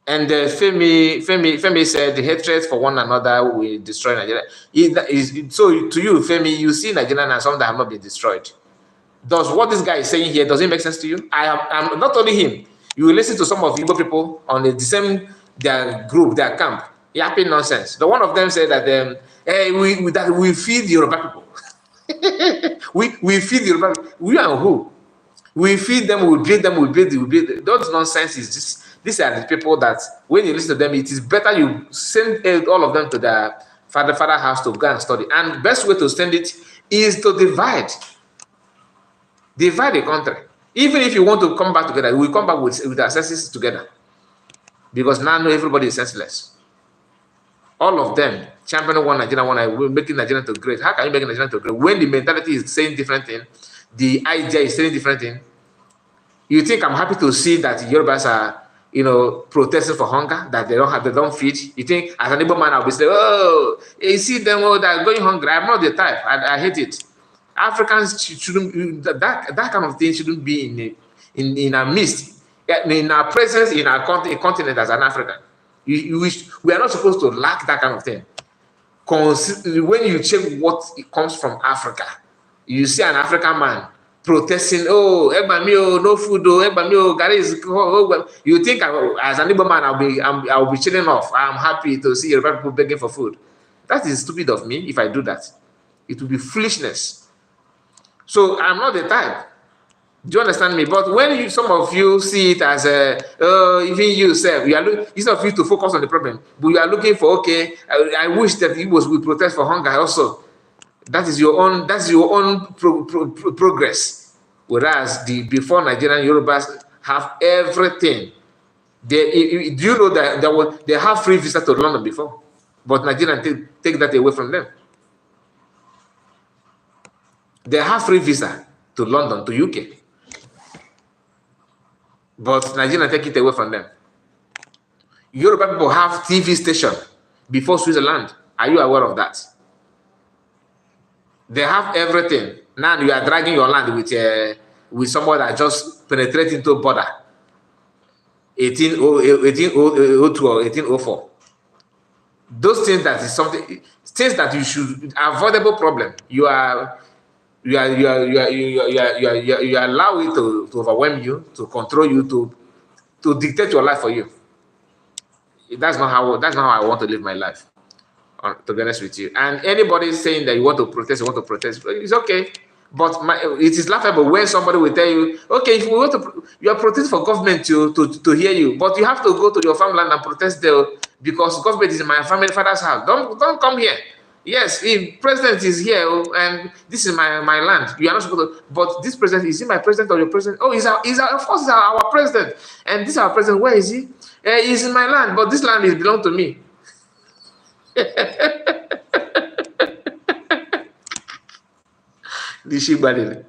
And Femi said the hatred for one another will destroy Nigeria. So to you, Femi, you see Nigeria and some that have not been destroyed. Does what this guy is saying here, does it make sense to you? I'm not only him. You will listen to some of Igbo people on the same their group, their camp, yapping nonsense. The one of them said that hey, we feed Yoruba people. we feed Yoruba people. We are who? We feed them, we build them, we build. Those nonsense is just, these are the people that when you listen to them, it is better you send all of them to their father house to go and study. And the best way to send it is to divide the country. Even if you want to come back together, we come back with our senses together. Because now everybody is senseless. All of them championing one Nigeria, one making Nigeria to great. How can you make Nigeria to great when the mentality is saying different thing, the idea is saying different thing? You think I'm happy to see that Yorubas are, protesting for hunger, that they don't feed? You think as an Igbo man I'll be saying, oh, you see them, they're going hungry? I'm not the type. I hate it. Africans shouldn't, that kind of thing shouldn't be in our midst, in our presence, in our continent as an African. We are not supposed to lack that kind of thing. When you check what it comes from Africa, you see an African man protesting, oh, no food, Gary is, you think as an Igbo man I'll be chilling off. I'm happy to see Yoruba people begging for food. That is stupid of me if I do that. It will be foolishness. So I'm not the type. Do you understand me? But when some of you see it as even you say, instead of you to focus on the problem, but you are looking for, okay, I wish that Igbos will protest for hunger also. That is your own progress. Whereas before Nigerian Yorubas have everything. Do you know that they have free visa to London before? But Nigerian take that away from them. They have free visa to London, to UK. but Nigeria take it away from them. Yoruba people have TV station before Switzerland. Are you aware of that? They have everything. Now you are dragging your land with someone that just penetrate into border. 1802 or 1804. Those things that is something, things that you should avoidable problem. You allow it to overwhelm you, to control you, to dictate your life for you. That's not how I want to live my life. To be honest with you, and anybody saying that you want to protest, it's okay. But it is laughable when somebody will tell you, okay, if we want to, you are protesting for government to hear you, but you have to go to your farmland and protest there because government is in my family father's house. Don't come here. Yes, if president is here and this is my land, you are not supposed to. But this president, is he my president or your president? Oh, of course, he's our president. And this is our president. Where is he? He's in my land, but this land is belong to me. The shibari.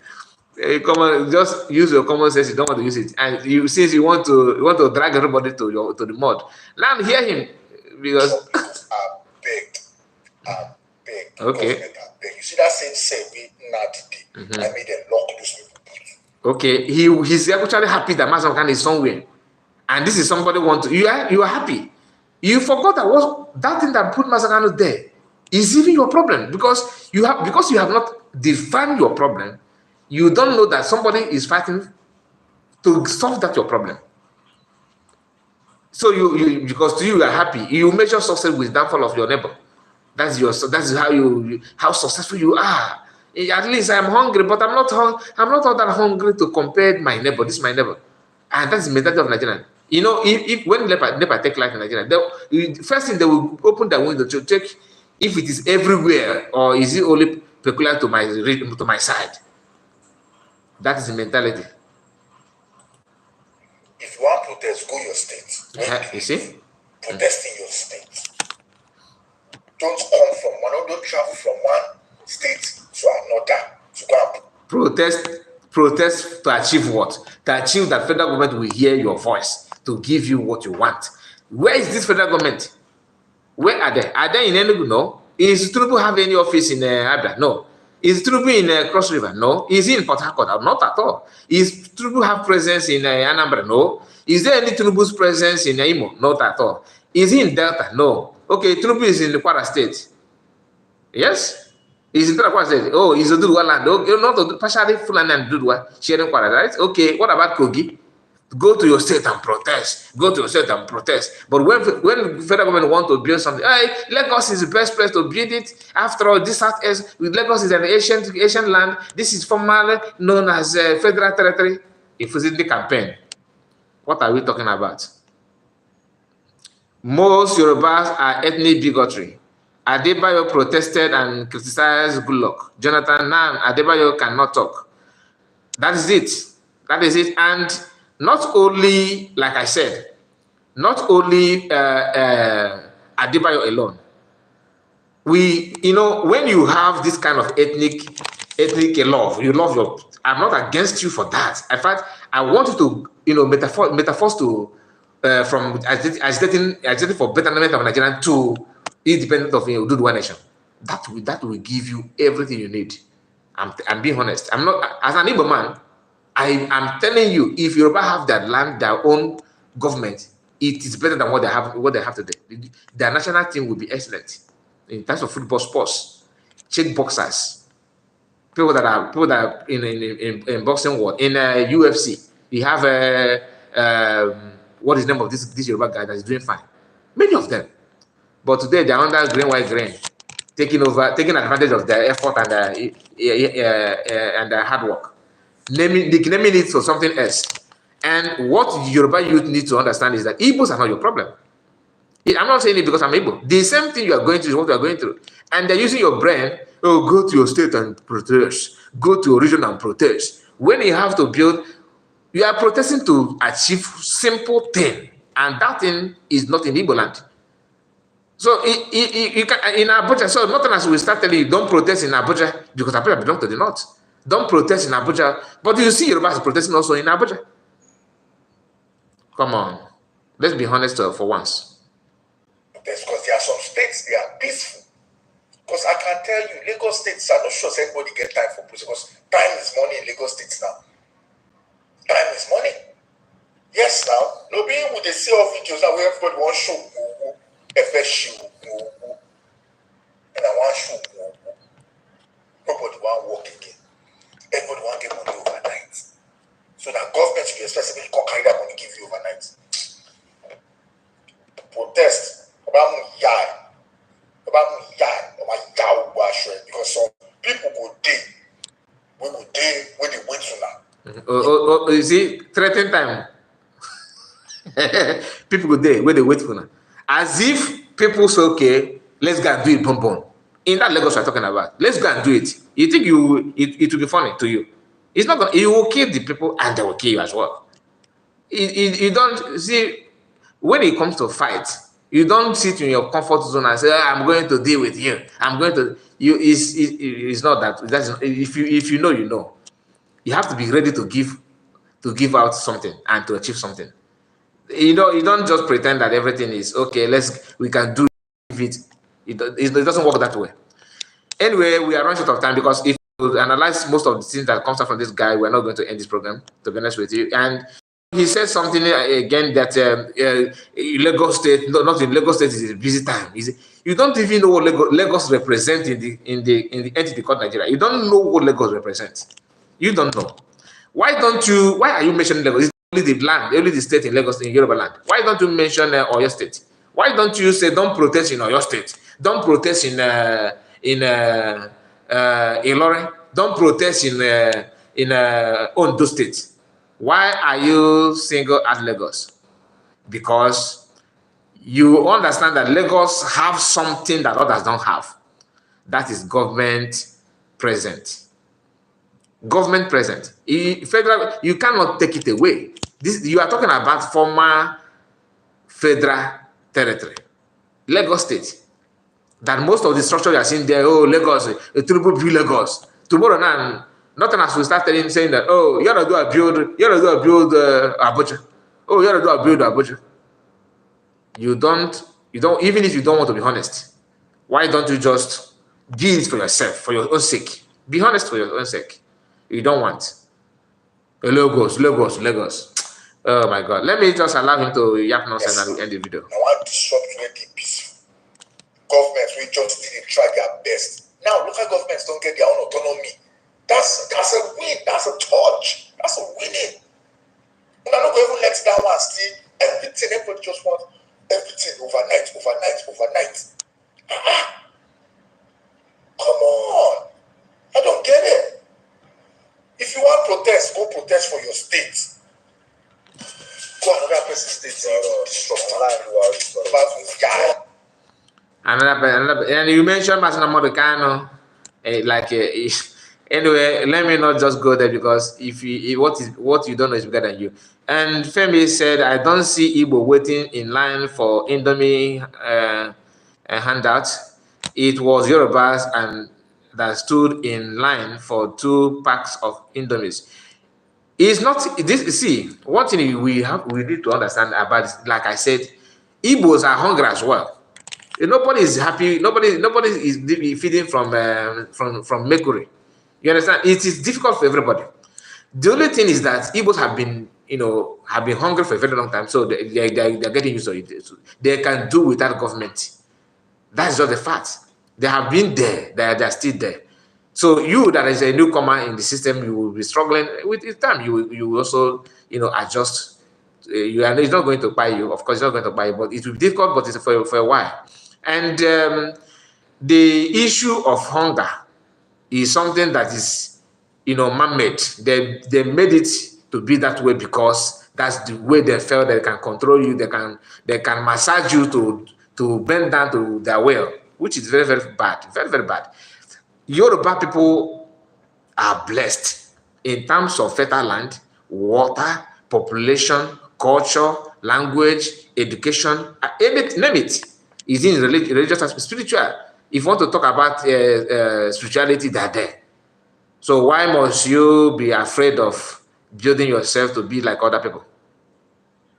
Just use your common sense. You don't want to use it, and since you want to drag everybody to the mud. Now hear him because are begged. Okay. You see that same say we not I made them lock those people. Okay, he's actually happy that Mazakan is somewhere, and this is somebody want to. You are happy. You forgot that thing that put Mazakan there is even your problem because you have not defined your problem. You don't know that somebody is fighting to solve that your problem. So because you are happy, you measure success with downfall of your neighbor. That's how successful you are. At least I'm hungry, but I'm not all that hungry to compare my neighbor. This is my neighbor, and that's the mentality of Nigerian. You know, if when NEPA take life in Nigeria, first thing they will open the window to check if it is everywhere or is it only peculiar to my side. That is the mentality. If you want to protest, go your state. You see? Protest in your state. Don't come from one, don't travel from one state to another to go and protest to achieve what? To achieve that federal government will hear your voice, to give you what you want. Where is this federal government? Where are they? Are they in Enugu? No. Is Tinubu have any office in Abia? No. Is Tinubu in Cross River? No. Is he in Port Harcourt? Not at all. Is Tinubu have presence in Anambra? No. Is there any Tinubu's presence in Imo? Not at all. Is he in Delta? No. Okay, Tinubu is in the Kwara State. Yes? He's in Kwara State. Oh, he's a Dudwa land. Okay, not partially Fulani and Dudwa sharing Kwara, right? Okay, what about Kogi? Go to your state and protest. Go to your state and protest. But when federal government want to build something, hey, Lagos is the best place to build it. After all, this Lagos is an ancient land. This is formerly known as federal territory. If it's in the campaign, what are we talking about? Most Yorubas are ethnic bigotry. Adebayo protested and criticized Goodluck. Jonathan, now Adebayo cannot talk. That is it. That is it. And not only, like I said, not only Adebayo alone. When you have this kind of ethnic love, you love your. I'm not against you for that. In fact, I want you to, metaphors to from agitating for betterment of Nigeria to independent of Ududua nation. That will give you everything you need. I'm being honest. I'm not, as an Igbo man, I'm telling you, if Yoruba have their land, their own government, it is better than what they have today. Their national team will be excellent in terms of football, sports, check boxers, people that are in boxing world, in UFC. You have what is the name of this Yoruba guy that is doing fine? Many of them, but today they are under green, white, green, taking advantage of their effort and their hard work. Naming it for something else. And what Yoruba youth need to understand is that Igbos are not your problem. I'm not saying it because I'm Igbo. The same thing you are going through is what you are going through. And they're using your brain, go to your state and protest. Go to your region and protest. When you have to build, you are protesting to achieve simple thing. And that thing is not in Igbo land. So you can, in Abuja, so nothing as we start telling you, don't protest in Abuja because Abuja belongs to the north. Don't protest in Abuja, but you see Yorubas protesting also in Abuja. Come on. Let's be honest for once. That's because there are some states, they are peaceful. Because I can tell you, Lagos states, I'm not sure if anybody get time for prison because time is money in Lagos states now. Time is money. Yes, now. No being with the see all videos now where everybody wants show FSU and I want show nobody want work again. Everybody want get money overnight. So that government should be specifically carry that money give you overnight. Protest about because some people go day. We go day when they wait for now. You see, threatening time. People go there where they wait for now. As if people say, okay, let's go and do it, boom, boom. In that Lagos we're talking about, let's go and do it. You think it will be funny to you? It's not gonna. You will kill the people and they will kill you as well. You don't see when it comes to fight. You don't sit in your comfort zone and say, "I'm going to deal with you. I'm going to." It's not that. That's if you know, you know. You have to be ready to give out something and to achieve something. You don't just pretend that everything is okay. We can do it. It doesn't work that way. Anyway, we are running short of time because if you analyze most of the things that comes out from this guy, we're not going to end this program, to be honest with you. And he said something again that Lagos State, not in Lagos State, is a busy time. You don't even know what Lagos represents in the entity called Nigeria. You don't know what Lagos represents. You don't know. Why are you mentioning Lagos? It's only the land, only the state in Lagos, in Yoruba land. Why don't you mention Oyo State? Why don't you say don't protest in Oyo State? Don't protest in Ilorin? Don't protest in Ondo State? Why are you single at Lagos? Because you understand that Lagos have something that others don't have. That is government present. Government present. Federal, you cannot take it away. You are talking about former federal territory, Lagos State. That most of the structure you are seeing there, Lagos, a triple B Lagos. Tomorrow now, nothing as we start saying that, you ought to do a build Abuja. Oh, you ought to do a build Abuja. You don't, even if you don't want to be honest, why don't you just be it for yourself, for your own sake? Be honest for your own sake. You don't want. Lagos. Oh my God. Let me just allow him to yap nonsense and we'll end the video. I want to disrupt really peaceful. Governments we just didn't try their best. Now local governments don't get their own autonomy. That's a win. That's a touch. That's a winning. And I'm not going to even let that one steal everything. Everybody just wants everything overnight. Come on. I don't get it. If you want protest, go protest for your state. Go another person's state. And you mentioned Masina Modicano, anyway, let me not just go there because what you don't know is bigger than you. And Femi said, I don't see Igbo waiting in line for Indomie handout. It was Yorubas and that stood in line for 2 packs of Indomies. It's not this. See, one thing we need to understand about this, like I said, Igbos are hungry as well. Nobody is happy. Nobody is feeding from mercury. You understand? It is difficult for everybody. The only thing is that Igbos have been hungry for a very long time, so they're getting used to it. So they can do without government. That's just the fact. They have been there. They're still there. So you that is a newcomer in the system, you will be struggling with time. You will also adjust. It's not going to buy you. Of course, it's not going to buy you, but it will be difficult. But it's for a while. And the issue of hunger is something that is man-made. They made it to be that way because that's the way they felt they can control you. They can massage you to bend down to their will, which is very, very bad. Very, very bad. Yoruba people are blessed in terms of fertile land, water, population, culture, language, education, name it. Is in religious and spiritual. If you want to talk about spirituality, they're there. So why must you be afraid of building yourself to be like other people?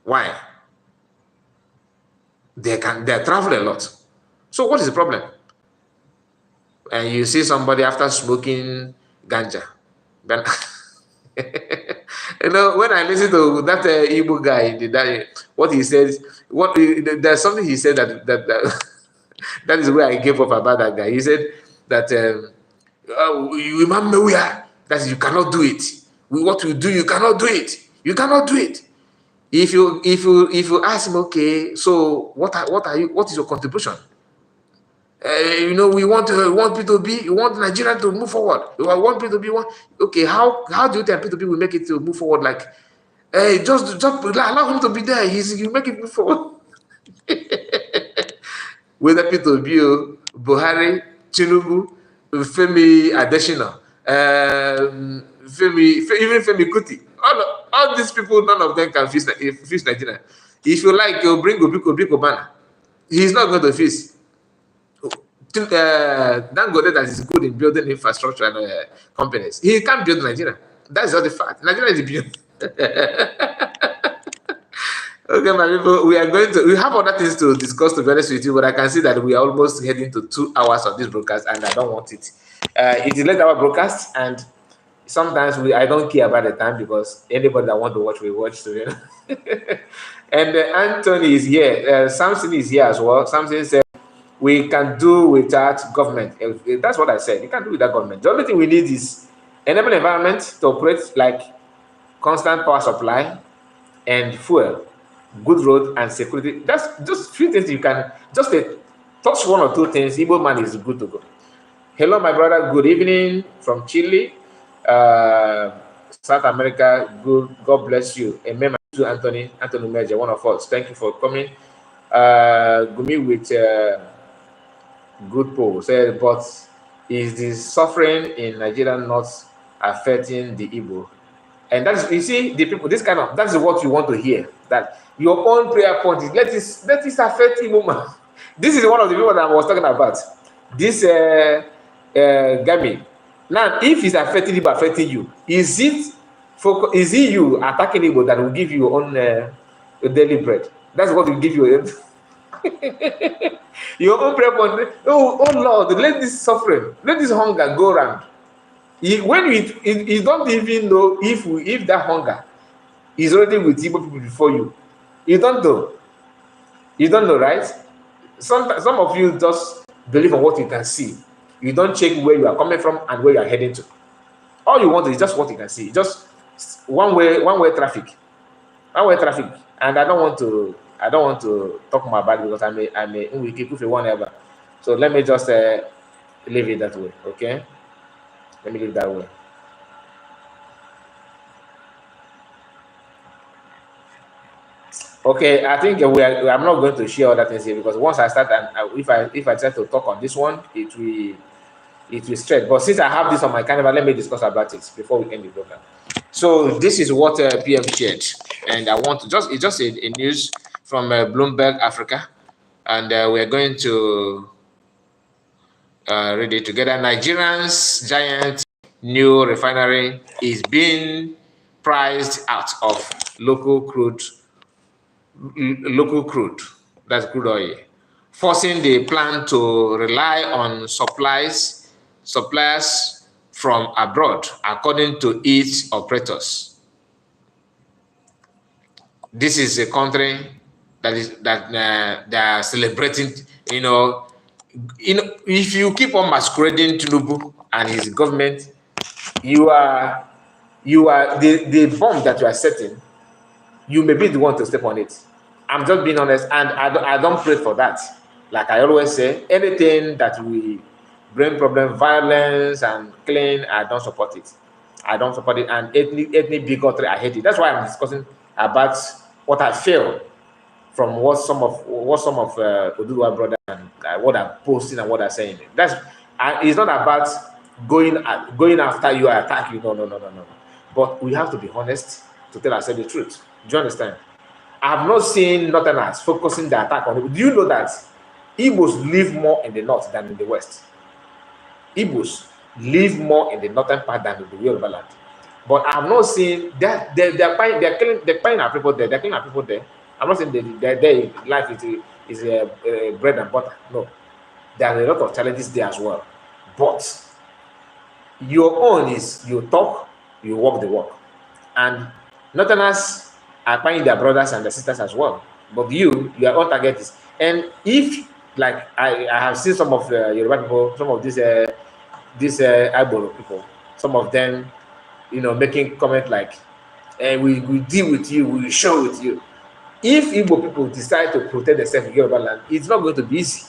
Why? They travel a lot. So what is the problem? And you see somebody after smoking ganja. Then, when I listen to that Igbo guy, what he says, there's something he said that that is where I gave up about that guy. He said that you remember we are that you cannot do it. What we do, you cannot do it. You cannot do it. If you ask him, okay, so what is your contribution? We want P2B, we want Nigeria to move forward. We want P2B. Okay, how do you think P2B will make it to move forward? Like, just allow him to be there. You make it move forward. Whether P2B, Buhari, Tinubu, Femi Adesina, even Femi Kuti, all these people, none of them can fix Nigeria. If you like, you bring Obi Kubana. He's not going to fix. Dangote that is good in building infrastructure and companies. He can't build Nigeria. That's not the fact. Nigeria is built. Okay, my people, we have other things to discuss, to be honest with you, but I can see that we are almost heading to 2 hours of this broadcast, and I don't want it. It is late hour broadcast, and sometimes I don't care about the time because anybody that want to watch will watch. And Anthony is here. Samson is here as well. Samson said, we can do without government. That's what I said. You can't do without government. The only thing we need is enable environment to operate like constant power supply and fuel, good road and security. That's just few things you can just touch one or two things. Igbo man is good to go. Hello, my brother. Good evening from Chile, South America. Good. God bless you. Amen. To Anthony Major, one of us. Thank you for coming. Gumi with good poll said, but is the suffering in Nigeria not affecting the Igbo? And that's, you see, the people, that's what you want to hear. That your own prayer point is let this affect Igbo man. This is one of the people that I was talking about. This Gami. Now, if it's affecting Igbo, affecting you, is it you attacking Igbo that will give you your own daily bread? That's what will give you. Your own prayer point. Oh Lord, let this suffering, let this hunger go around. When you don't even know if that hunger is already with Igbo people before you. You don't know. You don't know, right? Some of you just believe on what you can see. You don't check where you are coming from and where you are heading to. All you want is just what you can see. Just one way traffic. One way traffic. And I don't want to talk more about it because I may we keep it one ever. So let me just leave it that way. Okay? Let me leave it that way. Okay, I think I'm not going to share other things here because once I start and if I try to talk on this one, it will stretch. But since I have this on my calendar, let me discuss about it before we end the program. So this is what PM shared, and I want to it's just a news from Bloomberg Africa, and we're going to read it together. Nigerian's giant new refinery is being priced out of local crude, that's crude oil, forcing the plant to rely on suppliers from abroad, according to its operators. This is a country that they are celebrating. If you keep on masquerading Tinubu and his government, you are the bomb that you are setting. You may be the one to step on it. I'm just being honest, and I don't pray for that. Like I always say, anything that will bring problem, violence, and killing, I don't support it. I don't support it. And ethnic bigotry, I hate it. That's why I'm discussing about what I feel from what some of Oduduwa brothers and what I'm posting and what I'm saying. It's not about going after you, attack you. No. But we have to be honest to tell ourselves the truth. Do you understand? I have not seen Northerners focusing the attack on it. Do you know that Igbos live more in the north than in the west? Igbos live more in the northern part than in the Yoruba land. But I have not seen that they're killing our people there. They're killing our people there. I'm not saying that their life is bread and butter. No, there are a lot of challenges there as well. But your own is you talk, you walk the walk. And Northerners are finding their brothers and their sisters as well. But your own target is, and if like I have seen some of Yoruba people, some of these Igbo people, some of them, making comment like, we deal with you, we show with you. If Igbo people decide to protect themselves in Yoruba land, it's not going to be easy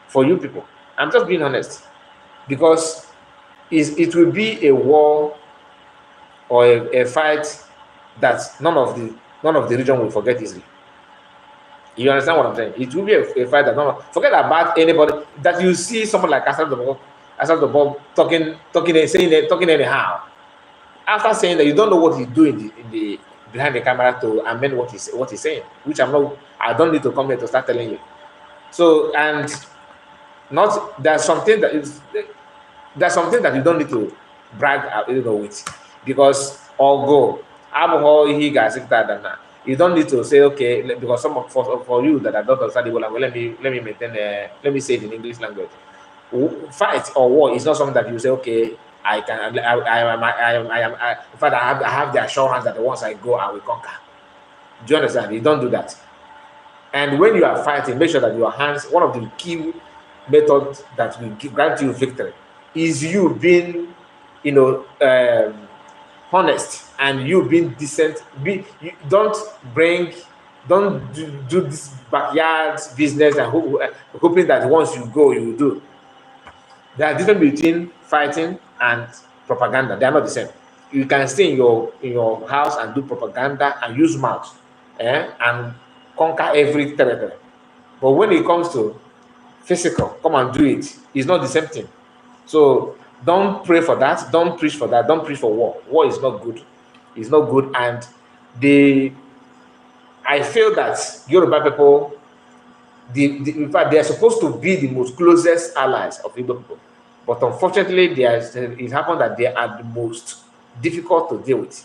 for you people. I'm just being honest, because it will be a war or a fight that none of the region will forget easily. You understand what I'm saying? It will be a fight that forget about anybody that you see someone like Asad the Bob talking anyhow. After saying that, you don't know what he's doing in the behind the camera to amend what he's saying, which I don't need to come here to start telling you. So, and not there's something that you don't need to brag with, because go he guys that you don't need to say, okay, because for you that I don't understand the language, let me maintain let me say it in English language. Fight or war is not something that you say, okay, I can in fact I have the assurance that once I go I will conquer. Do you understand? You don't do that. And when you are fighting, make sure that your hands, one of the key methods that will grant you victory is you being, honest, and you being decent. Don't do this backyard business and hoping that once you go, you will do. There are difference between fighting and propaganda. They are not the same. You can stay in your house and do propaganda and use mouth, and conquer every territory. But when it comes to physical, come and do it. It's not the same thing. So don't pray for that. Don't preach for that. Don't preach for war. War is not good. It's not good. And I feel that Yoruba people, in fact, they are supposed to be the most closest allies of Igbo people. But unfortunately, it happened that they are the most difficult to deal with,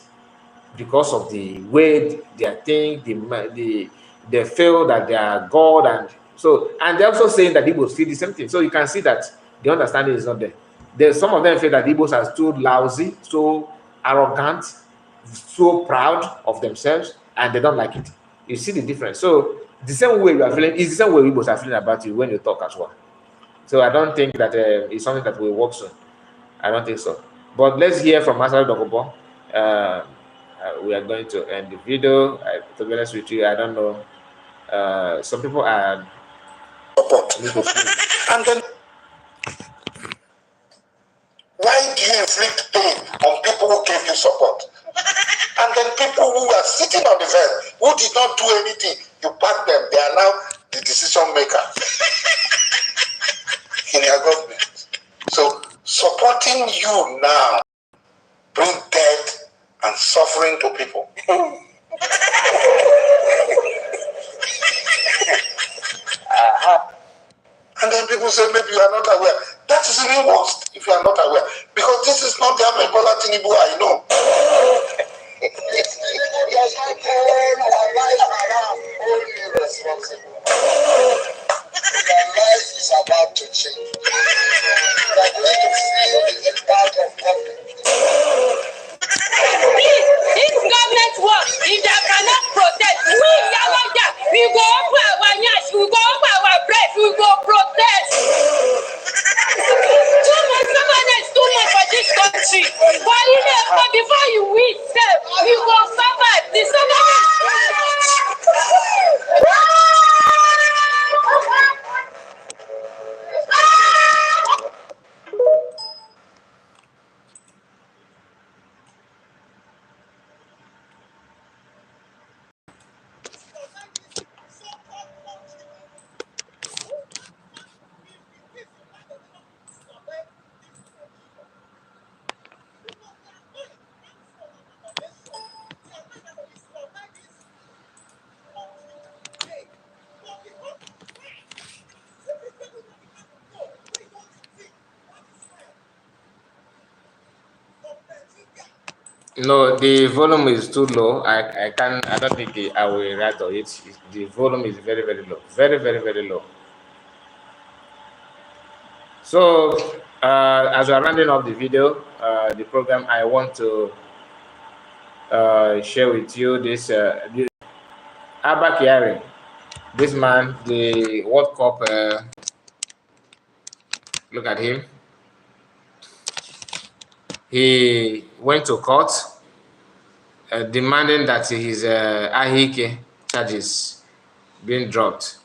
because of the way they think, they feel that they are God, and they're also saying that Igbos feel the same thing. So you can see that the understanding is not there. There's some of them feel that Igbos are so lousy, so arrogant, so proud of themselves, and they don't like it. You see the difference. So the same way you are feeling is the same way Igbos are feeling about you when you talk as well. So I don't think that it's something that will work soon. I don't think so. But let's hear from Master Dokobo. We are going to end the video. To be honest with you, I don't know. Some people are Support. need to sleep. And then why do you inflict pain on people who gave you support? And then people who are sitting on the fence, who did not do anything, you pack them. They are now the decision maker in your government. So supporting you now bring death and suffering to people. And then people say maybe you are not aware. That is even worse if you are not aware. Because this is not the Amebola Tinubu I know. Does not turn our life around only responsible. Their life is about to change. They are going to feel the impact of conflict. Please, this government work, if they cannot protect, we Yawanja, we go open our nyash, we go open our breast, we go protest. Too much stubbornness, too much for this country. But before you win, you go suffer. The stubbornness is too much. No, the volume is too low. I don't think I will write on it. The volume is very, very low. Very, very, very low. So, as we're rounding up the video, the program, I want to share with you this, Abba Kyari. This man, the World Cup, look at him. He went to court demanding that his Ahike charges being dropped.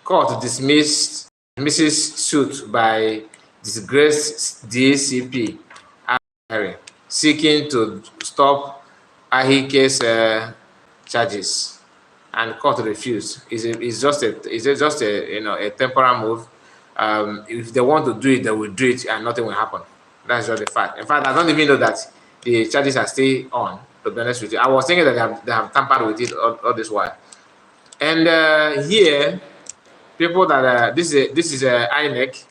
Court dismissed suit by disgraced DCP seeking to stop Ahike's charges, and court refused. It's just a temporary move. If they want to do it, they will do it, and nothing will happen. That's just the fact. In fact, I don't even know that the charges are still on. To be honest with you, I was thinking that they have tampered with it all this while. And here, people that this is INEC.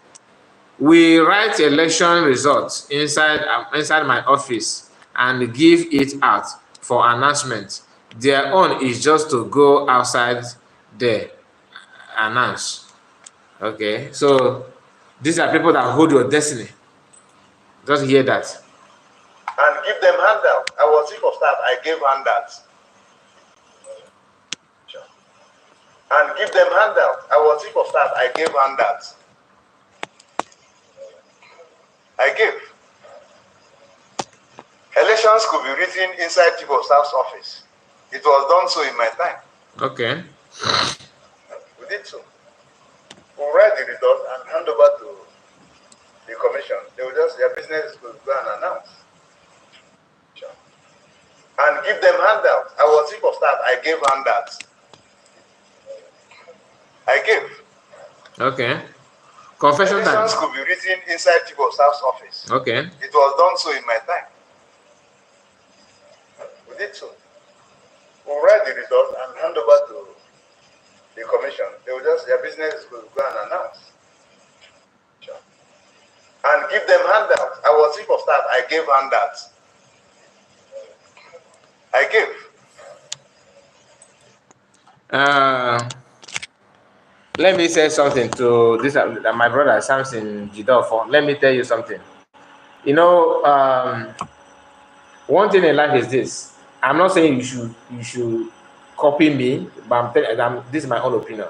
We write election results inside my office and give it out for announcement. Their own is just to go outside there, announce. Okay, so these are people that hold your destiny. Just hear that. And give them handout. I was chief of staff, I gave handouts. And give them handout. I was chief of staff, I gave handouts. I gave. Elections could be written inside chief of staff's office. It was done so in my time. Okay. We did so. We'll write the results and hand over to the commission. They will just, their business will go and announce. Sure. And give them handouts. I was chief of staff, I gave handouts. I gave. Okay. Confession time. Elections could be written inside chief of staff's office. Okay. It was done so in my time. We did so. We'll write the results and hand over to the commission. They will just, their business will go and announce. Sure. And give them handouts. I was chief of staff, I gave handouts. I gave. Let me say something to this, my brother Samson Jidofo. Let me tell you something. You know, one thing in life is this. I'm not saying you should copy me, but I'm telling you, this is my own opinion.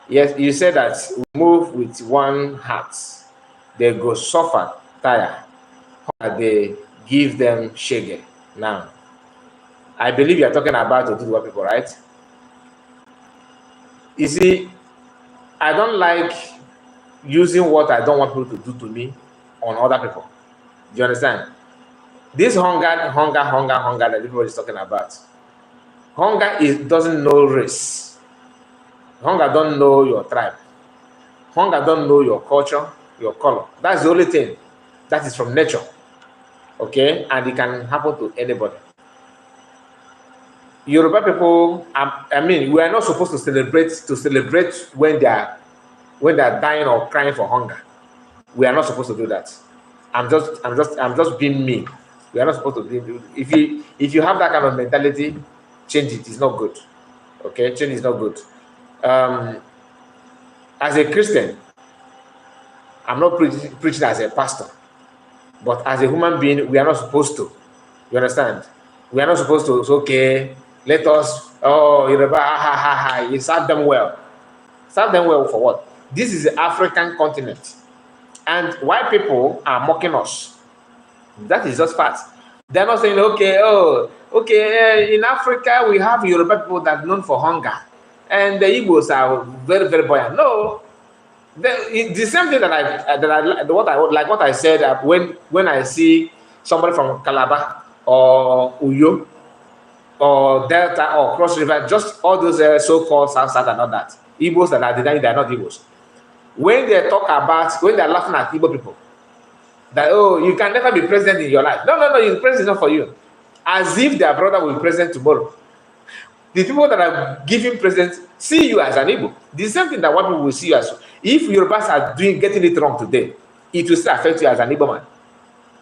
Yes, you said that we move with one heart. They go suffer, tire. They give them shege. Now, I believe you are talking about to do what people, right? You see, I don't like using what I don't want people to do to me on other people. Do you understand? This hunger that everybody is talking about. Hunger doesn't know race. Hunger don't know your tribe. Hunger don't know your culture, your color. That's the only thing that is from nature. Okay? And it can happen to anybody. Yoruba people, I mean, we are not supposed to celebrate when they are dying or crying for hunger. We are not supposed to do that. I'm just being me. We are not supposed to be. If you have that kind of mentality, change it. It's not good. Okay, change is not good. As a Christian, I'm not preaching as a pastor, but as a human being, we are not supposed to. You understand? We are not supposed to. It's okay. Let us. Oh, you serve them well. Serve them well for what? This is the African continent, and white people are mocking us. That is just fact. They're not saying, okay, in Africa we have Yoruba people that are known for hunger, and the Igbos are very, very buoyant. No, the same thing what I said when I see somebody from Calabar or Uyo or Delta or Cross River, just all those so-called South and all that. Igbos that are denying they are not Igbos. When they talk about, when they're laughing at Igbo people, that, you can never be president in your life. No, the president is not for you. As if their brother will be president tomorrow. The people that are giving presidents see you as an Igbo. The same thing that what people will see you as. If Yorubas are getting it wrong today, it will still affect you as an Igbo man.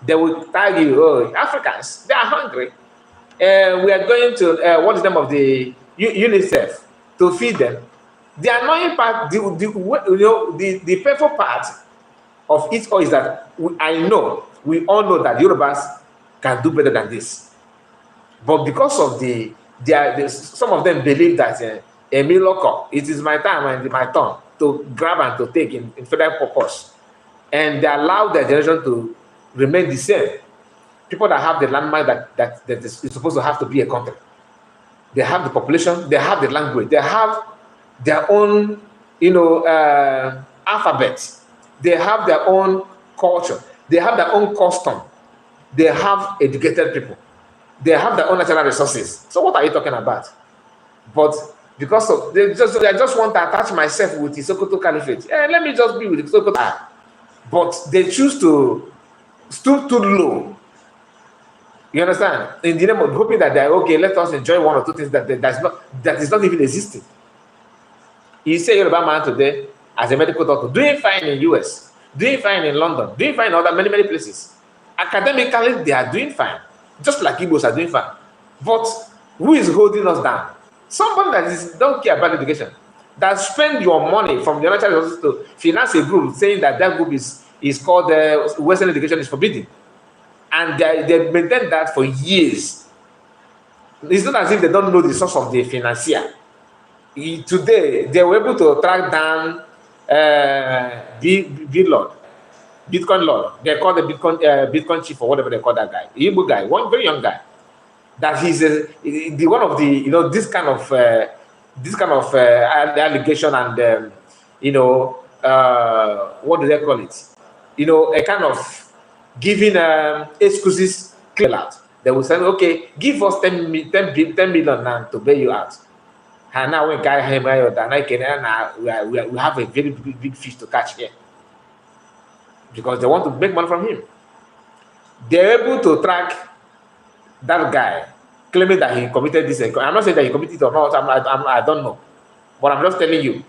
They will tell you, oh, Africans, they are hungry. We are going to, what is the name of the UNICEF to feed them. The annoying part, the painful part of it all is that we all know that Yorubas can do better than this. But because of some of them believe that it is my time and my turn to grab and to take in federal purpose. And they allow their generation to remain the same. People that have the landmark that is supposed to have to be a country. They have the population, they have the language, they have their own, alphabet. They have their own culture. They have their own custom. They have educated people. They have their own natural resources. So what are you talking about? But because of I just want to attach myself with the Sokoto Caliphate. Let me just be with the Sokoto. But they choose to stoop too low. You understand? In the name of hoping that they're okay, let us enjoy one or two things that is not even existing. You say you're a man today as a medical doctor, doing fine in US, doing fine in London, doing fine in other many places. Academically, they are doing fine, just like Igbos are doing fine. But who is holding us down? Someone that don't care about education, that spend your money from the natural resources to finance a group saying that group is called Western education is forbidden. And they maintain that for years. It's not as if they don't know the source of the financier. Today, they were able to track down Bitcoin Lord. They call the Bitcoin chief or whatever they call that guy. Igbo guy, one very young guy. That he's one of the this kind of allegation and what do they call it? A kind of giving excuses clear out. They will say, okay, give us 10 million now to bail you out. And now when guy we have a very big fish to catch here. Because they want to make money from him. They're able to track that guy, claiming that he committed this. I'm not saying that he committed it or not, I don't know. But I'm just telling you,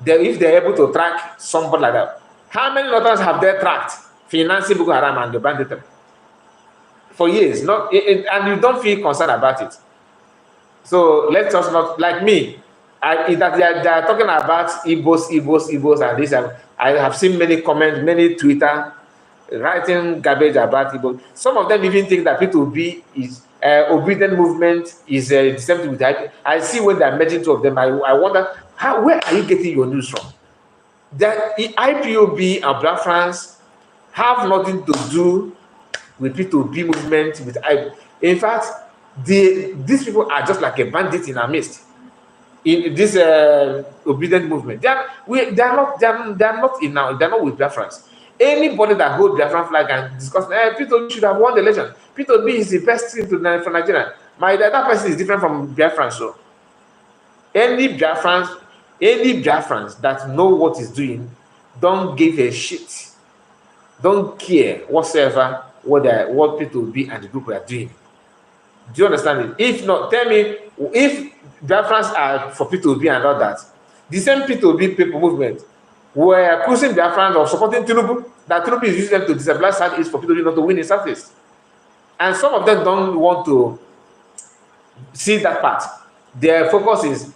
if they're able to track somebody like that, how many others have they tracked financing Boko Haram and the banditry for years? And you don't feel concerned about it. So let's just not, like me, that they are talking about Igbos, and this. I have seen many comments, many Twitter writing garbage about Igbos. Some of them even think that P2B is obedient movement is the same thing with IP. I see when they are merging two of them. I wonder where are you getting your news from? That IPOB and Biafrans have nothing to do with P2B movement. In fact, these people are just like a bandit in our midst. In this obedient movement, they are not with Biafrans. Anybody that holds Biafran flag and discuss, P2B should have won the election. P2B is the best thing for Nigeria. That person is different from Biafrans. So any Biafrans that know what he's doing, don't give a shit, don't care whatsoever what P2B and the group are doing. Do you understand it? If not, tell me if Biafrans are for P2B and all that. The same P2B people movement were accusing Biafrans of supporting Tinubu, that Tinubu is using them to destabilize Southeast for P2B not to win in Southeast. And some of them don't want to see that part. Their focus is,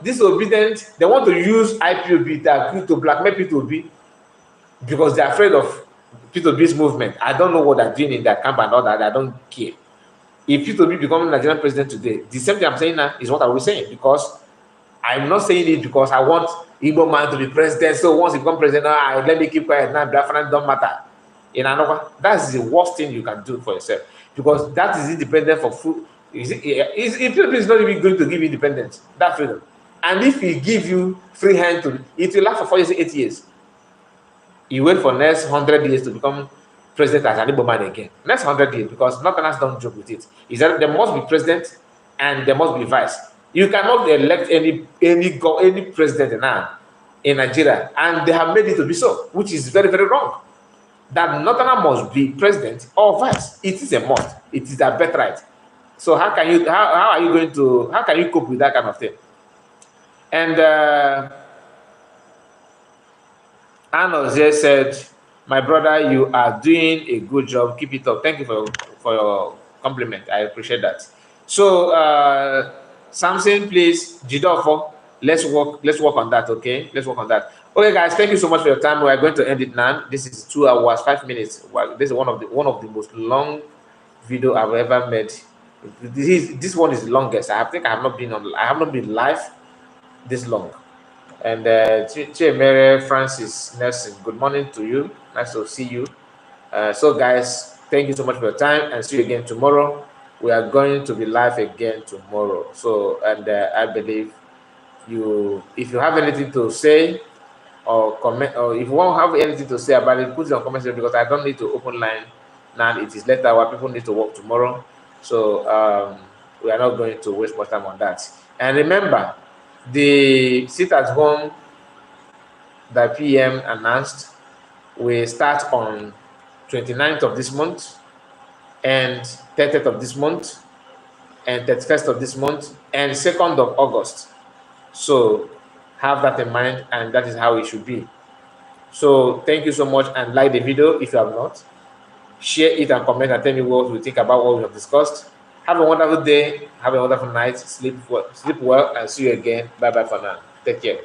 this obedient, they want to use IPOB to blackmail P2B because they're afraid of P2B's movement. I don't know what they're doing in their camp and all that. I don't care. If P2B becomes Nigerian president today, the same thing I'm saying now is what I was saying, because I'm not saying it because I want Igbo man to be president. So once he becomes president, let me keep quiet now. Biafran don't matter. That's the worst thing you can do for yourself, because that is independent for food. P2B is not even going to give you independence, that freedom. And if he give you free hand it will last for 4 years, 8 years. You wait for next 100 years to become president as an Igbo man again. Next 100 years, because Northerners don't joke with it. Is that there must be president and there must be vice. You cannot elect any president now in Nigeria, and they have made it to be so, which is very, very wrong. That Northerner must be president or vice. It is a must. It is a birthright. So how can you cope with that kind of thing? And Arnold said, My brother, you are doing a good job. Keep it up. Thank you for your compliment. I appreciate that. So, Samson, please, Jidofo, let's work on that, okay? Let's work on that. Okay, guys, thank you so much for your time. We are going to end it now. This is 2 hours, 5 minutes. Well, this is one of the most long video I've ever made. This one is the longest. I have not been live this long. And Chiemere Francis Nelson, good morning to you. Nice to see you. So, guys, thank you so much for your time, and see you again tomorrow. We are going to be live again tomorrow. So, and I believe if you have anything to say or comment, or if you won't have anything to say about it, put it on comment section, because I don't need to open line now. It is later where people need to work tomorrow. So we are not going to waste more time on that. And remember, the sit at home that PM announced will start on 29th of this month, and 30th of this month, and 31st of this month, and 2nd of August. So have that in mind, and that is how it should be. So thank you so much, and like the video if you have not. Share it and comment and tell me what you think about what we have discussed. Have a wonderful day. Have a wonderful night. Sleep well, and see you again. Bye bye for now. Take care.